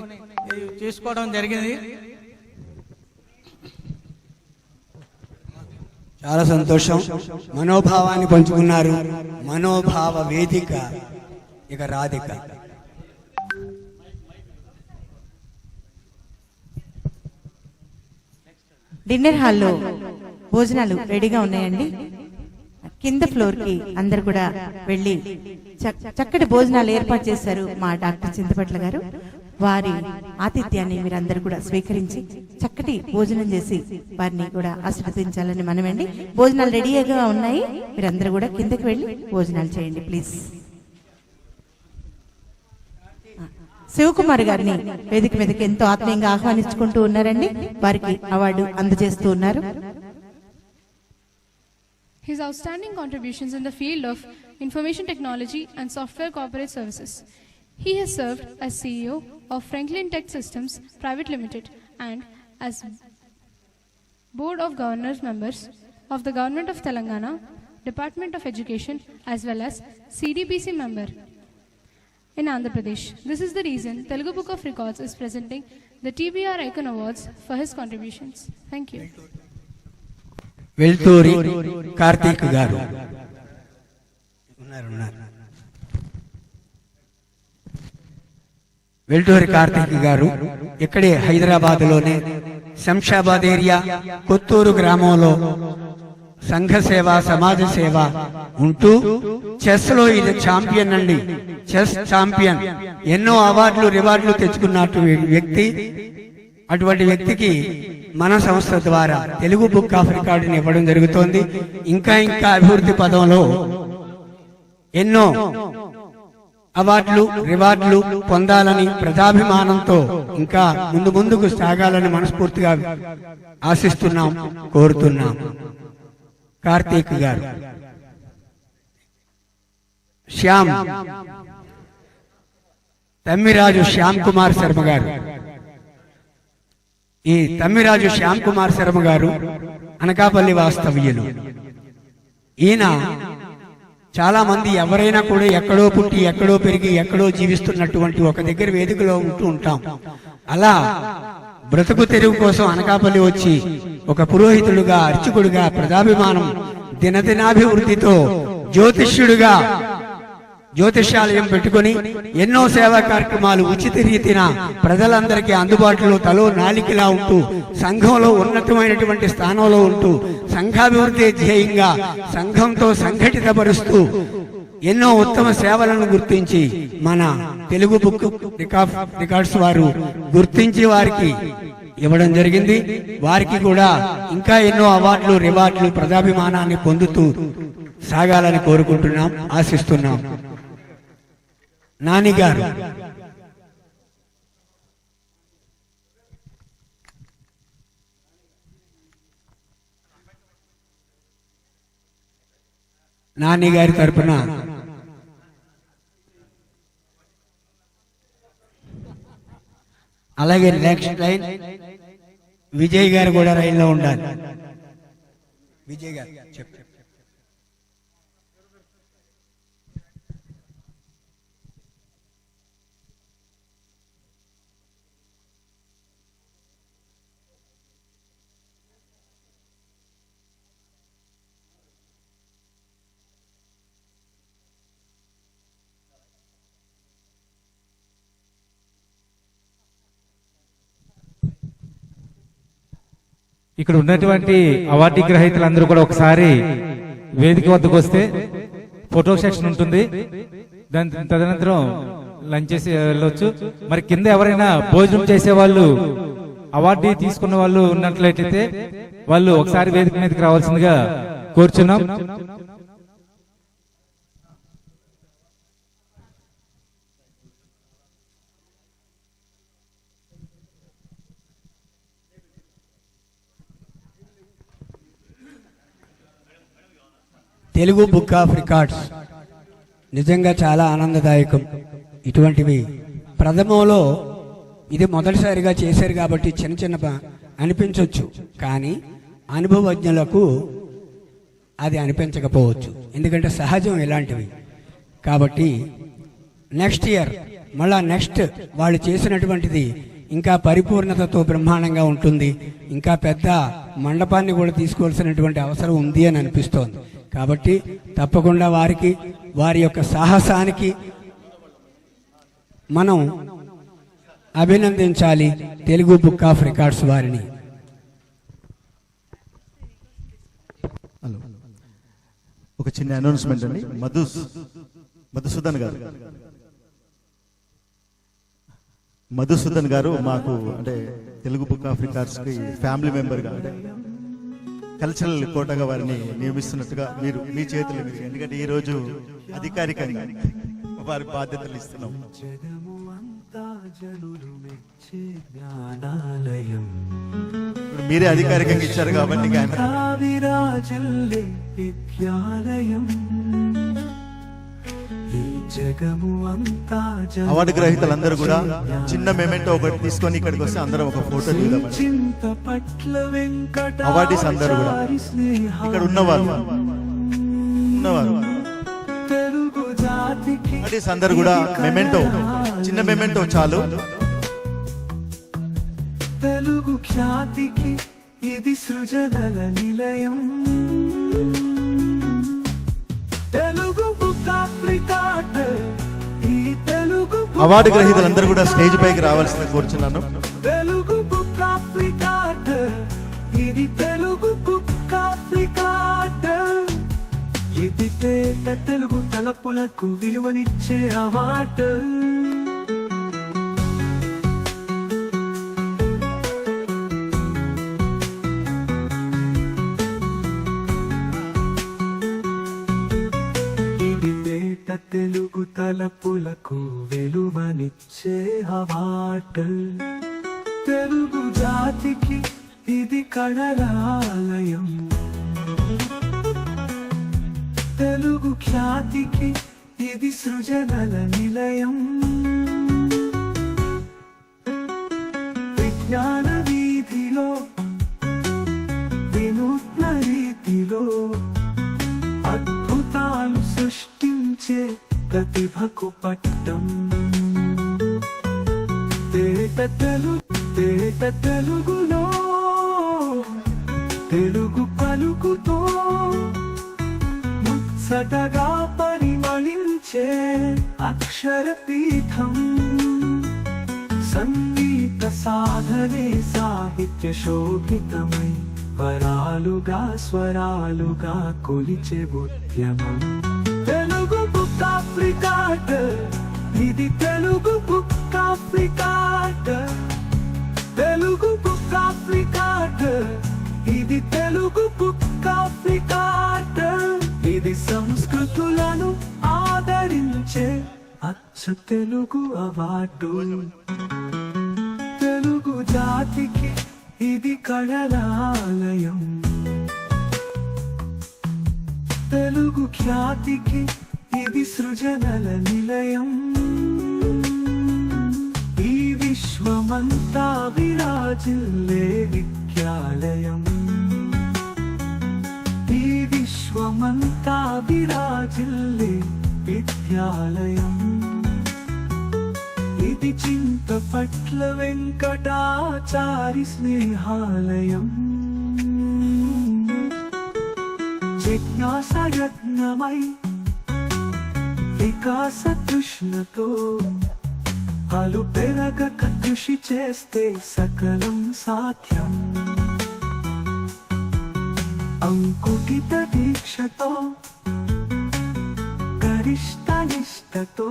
చేసుకోవడం జరిగింది. చాలా సంతోషం. మనోభావాన్ని పంచుకున్నారు. మనోభావ వేదిక ఇక రాధిక. డిన్నర్ హాల్లో భోజనాలు రెడీగా ఉన్నాయండి. కింద ఫ్లోర్ కి అందరు కూడా వెళ్ళి చక్కటి భోజనాలు ఏర్పాటు చేశారు మా డాక్టర్ చింతపట్ల గారు. వారి ఆతిథ్యాన్ని మీరందరూ కూడా స్వీకరించి చక్కటి భోజనం చేసి వారిని కూడా ఆశీర్వదించాలని మనమండి. భోజనాలు రెడీగా ఉన్నాయి, మీరందరూ కూడా కిందకి వెళ్ళి భోజనాలు చేయండి ప్లీజ్. శివకుమార్ గారిని వేదిక మీదకి ఎంతో ఆత్మీయంగా ఆహ్వానించుకుంటూ ఉన్నారండి. వారికి అవార్డు అందజేస్తూ ఉన్నారు. His outstanding contributions in the field of information technology and software corporate services. He has served as CEO of Franklin Tech Systems Private Limited and as Board of Governors members of the Government of Telangana, Department of Education, as well as CDBC member in Andhra Pradesh. This is the reason Telugu Book of Records is presenting the TBR Icon Awards for his contributions. Thank you. వెల్తూరి Karthik గారు వెల్టూరి కార్తీక్ గారు ఇక్కడే హైదరాబాద్లోనే Shamshabad area Kotturu గ్రామంలో సంఘ సేవ సమాజ సేవ ఉంటూ చెస్ లో ఇది ఛాంపియన్ అండి, చెస్ ఛాంపియన్. ఎన్నో అవార్డులు రివార్డులు తెచ్చుకున్నట్టు వ్యక్తి. అటువంటి వ్యక్తికి మన సంస్థ ద్వారా తెలుగు బుక్ ఆఫ్ రికార్డుని ఇవ్వడం జరుగుతోంది. ఇంకా ఇంకా అభివృద్ధి పదంలో ఎన్నో అవార్డులు రివార్డులు పొందాలని ప్రజాభిమానంతో ఇంకా ముందుకు సాగాలని మనస్ఫూర్తిగా ఆశిస్తున్నాం, కోరుతున్నాం. కార్తీక్ గారు. శ్యామ్ తమ్మిరాజు శ్యామ్ కుమార్ శర్మ గారు. ఈ తమ్మిరాజు శ్యామ్ కుమార్ శర్మ గారు అనకాపల్లి వాస్తవ్యులు. ఈయన చాలా మంది ఎవరైనా కూడా ఎక్కడో పుట్టి ఎక్కడో పెరిగి ఎక్కడో జీవిస్తున్నటువంటి ఒక దగ్గర వేదికలో ఉంటూ ఉంటాం. అలా బ్రతుకు తెరువు కోసం అనకాపల్లి వచ్చి ఒక పురోహితుడుగా, అర్చకుడుగా, ప్రజాభిమానం దినదినాభివృద్ధితో జ్యోతిష్యుడుగా జ్యోతిష్యాలయం పెట్టుకుని ఎన్నో సేవా కార్యక్రమాలు ఉచిత రీతిన ప్రజలందరికీ అందుబాటులో తలో నాలికలా ఉంటూ సంఘంలో ఉన్నతమైనటువంటి స్థానంలో ఉంటూ సంఘాభివృద్ధి ధ్యేయంగా సంఘంతో సంఘటితపరుస్తూ ఎన్నో ఉత్తమ సేవలను గుర్తించి మన తెలుగు బుక్ రికార్డ్స్ వారు గుర్తించి వారికి ఇవ్వడం జరిగింది. వారికి కూడా ఇంకా ఎన్నో అవార్డులు రివార్డులు ప్రజాభిమానాన్ని పొందుతూ సాగాలని కోరుకుంటున్నాం, ఆశిస్తున్నాం. నాని గారు. నాని గారి తరపున అలాగే నెక్స్ట్ లైన్ విజయ్ గారు కూడా రైల్లో ఉండాలి. విజయ్ గారు చెప్పండి. ఇక్కడ ఉన్నటువంటి అవార్డు గ్రహీతలందరూ కూడా ఒకసారి వేదిక వద్దకు వస్తే ఫోటో సెక్షన్ ఉంటుంది. దాని తదనంతరం లంచ్ చేసి వెళ్ళొచ్చు. మరి కింద ఎవరైనా భోజనం చేసే వాళ్ళు, అవార్డు తీసుకున్న వాళ్ళు ఉన్నట్లయితే వాళ్ళు ఒకసారి వేదిక మీదకి రావాల్సిందిగా కోరుచున్నాం. తెలుగు బుక్ ఆఫ్ రికార్డ్స్ నిజంగా చాలా ఆనందదాయకం. ఇటువంటివి ప్రథమంలో ఇది మొదటిసారిగా చేశారు కాబట్టి చిన్న చిన్న అనిపించవచ్చు, కానీ అనుభవజ్ఞులకు అది అనిపించకపోవచ్చు. ఎందుకంటే సహజం ఇలాంటివి. కాబట్టి నెక్స్ట్ ఇయర్ మళ్ళా నెక్స్ట్ వాళ్ళు చేసినటువంటిది ఇంకా పరిపూర్ణతతో బ్రహ్మాండంగా ఉంటుంది. ఇంకా పెద్ద మండపాన్ని కూడా తీసుకోవాల్సినటువంటి అవసరం ఉంది అని అనిపిస్తోంది. కాబట్టి తప్పకుండా వారికి, వారి యొక్క సాహసానికి మనం అభినందించాలి తెలుగు బుక్ ఆఫ్ రికార్డ్స్ వారిని. ఒక చిన్న అనౌన్స్మెంట్ అండి. మధుసూదన్ గారు మాకు అంటే తెలుగు బుక్ ఆఫ్ రికార్డ్స్ కి ఫ్యామిలీ మెంబర్గా, అంటే కల్చరల్ కోటగా వారిని నియమిస్తున్నట్టుగా మీరు మీ చేతులు మీరు, ఎందుకంటే ఈ రోజు అధికారికంగా వారి బాధ్యతలు ఇస్తున్నాం. మీరే అధికారికంగా ఇచ్చారు కాబట్టి విద్యాలయం జగము అంతా అవార్డు గ్రహీతలందరూ కూడా చిన్న మెమెంటో ఒకటి తీసుకొని ఇక్కడికి వస్తే అందరం ఒక ఫోటో దిగుదాం. చింత పట్ల వెంకట అవార్డీస్ అందరూ కూడా ఇక్కడ ఉన్నవారు తెలుగు జాతికి అవార్డీస్ అందరూ కూడా మెమెంటో, చిన్న మెమెంటో చాలు. తెలుగు ఖ్యాతికి ఇది సృజనల నిలయం. తెలుగు బుక్ అప్లికాటర్ ఈ తెలుగు అవార్డు గ్రహీతలందరూ కూడా స్టేజ్ పైకి రావాల్సింది కోరుచున్నాను. తెలుగు బుక్ అప్లికాటర్ ఇది తెలుగు బుక్ అప్లికాటర్. ఇది తెలుగు తలపులకు విలువనిచ్చే అవార్డు. తెలుగు తలపులకు వెలువనిచ్చే అవార్డు. తెలుగు జాతికి ఇది కళలాలయం. తెలుగు ఖ్యాతికి ఇది సృజనల నిలయం. విజ్ఞాన వీధిలో వినూత్న రీతిలో అద్భుతాలు సృష్టించే ప్రతిభకు పట్టం. తేట తెలుగులో తెలుగు పలుకుతో ముచ్చటగా పరిమళించే అక్షర పీఠం. సంగీత సాధనే సాహిత్య శోభితమై వరాలుగా స్వరాలుగా కొలిచే ఉద్యమం. తెలుగు బుక్ అప్లికాటర్ ఇది తెలుగు బుక్ అప్లికాటర్. తెలుగు బుక్ అప్లికాటర్ ఇది తెలుగు బుక్ అప్లికాటర్. ఇది సంస్కృతులను ఆదరించే అచ్చ తెలుగు అవార్డు. తెలుగు జాతికి ఇది కళలాలయం. తెలుగు ఖ్యాతికి ఇది సృజనల నిలయం. ఈ విశ్వమంతా విరాజిల్లే విద్యాలయం. ఈ విశ్వమంతా విరాజిల్లే విద్యాలయం. ఇది చింతపట్ల వెంకటాచారి స్నేహాలయం. జిజ్ఞాస యత్నమై వికాస తృష్ణతో అలు పెరగక కృషి చేస్తే సకలం సాధ్యం. అంకుటిత దీక్షతో గరిష్ట నిష్టతో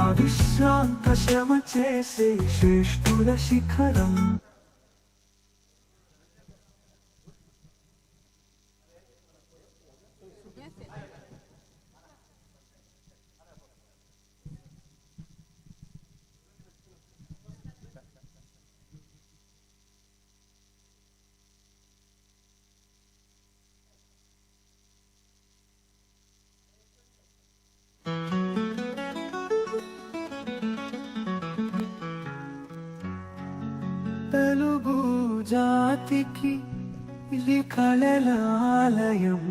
అవిశ్రాంత శ్రమ చేసే శ్రేష్ఠుల శిఖరం. తెలుగు జాతికి ఇది కళలాలయం.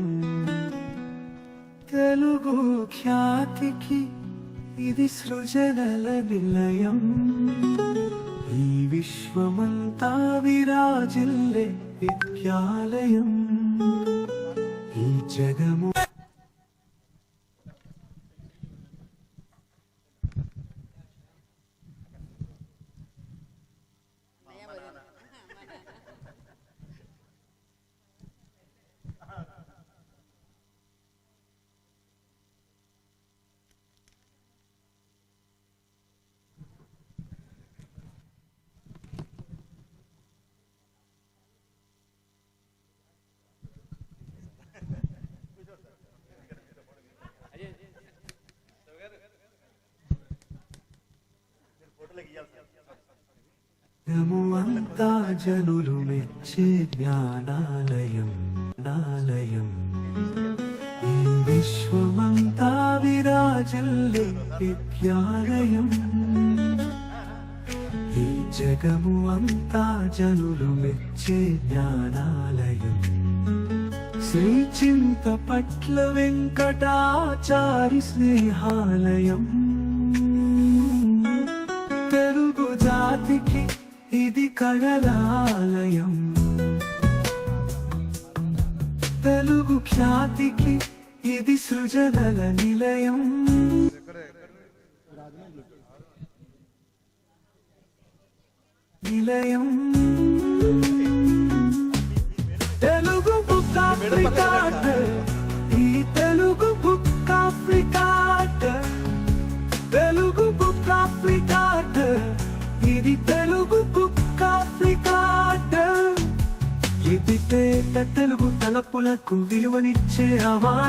తెలుగు ఖ్యాతికి ఇది సృజనల నిలయం. ఈ విశ్వమంతా విరాజిల్లే విద్యాలయం. ఈ జగము అంతా జనులు మెచ్చే జ్ఞానాలయం. విశ్వమంతా విరాజల్లే విద్యాలయం, ఈ జగము అంతా జనులు మెచ్చే జ్ఞానాలయం. శ్రీ చింతపట్ల వెంకటాచారి స్నేహాలయం, తెలుగు జాతికి ఇది కళలాలయం, తెలుగు ఖ్యాతికి ఇది సృజనల నిలయం. నిలయం తెలుగు బుక్ ఆఫ్రికాట్, ఈ తెలుగు బుక్ ఆఫ్రికాట్, తెలుగు బుక్ ఆఫ్రికాట్, ఇది తెలుగు బుక్ ఆఫ్రికాట్. ఇది తెలుగు తలపులకు విలువనిచ్చే అవార్డు.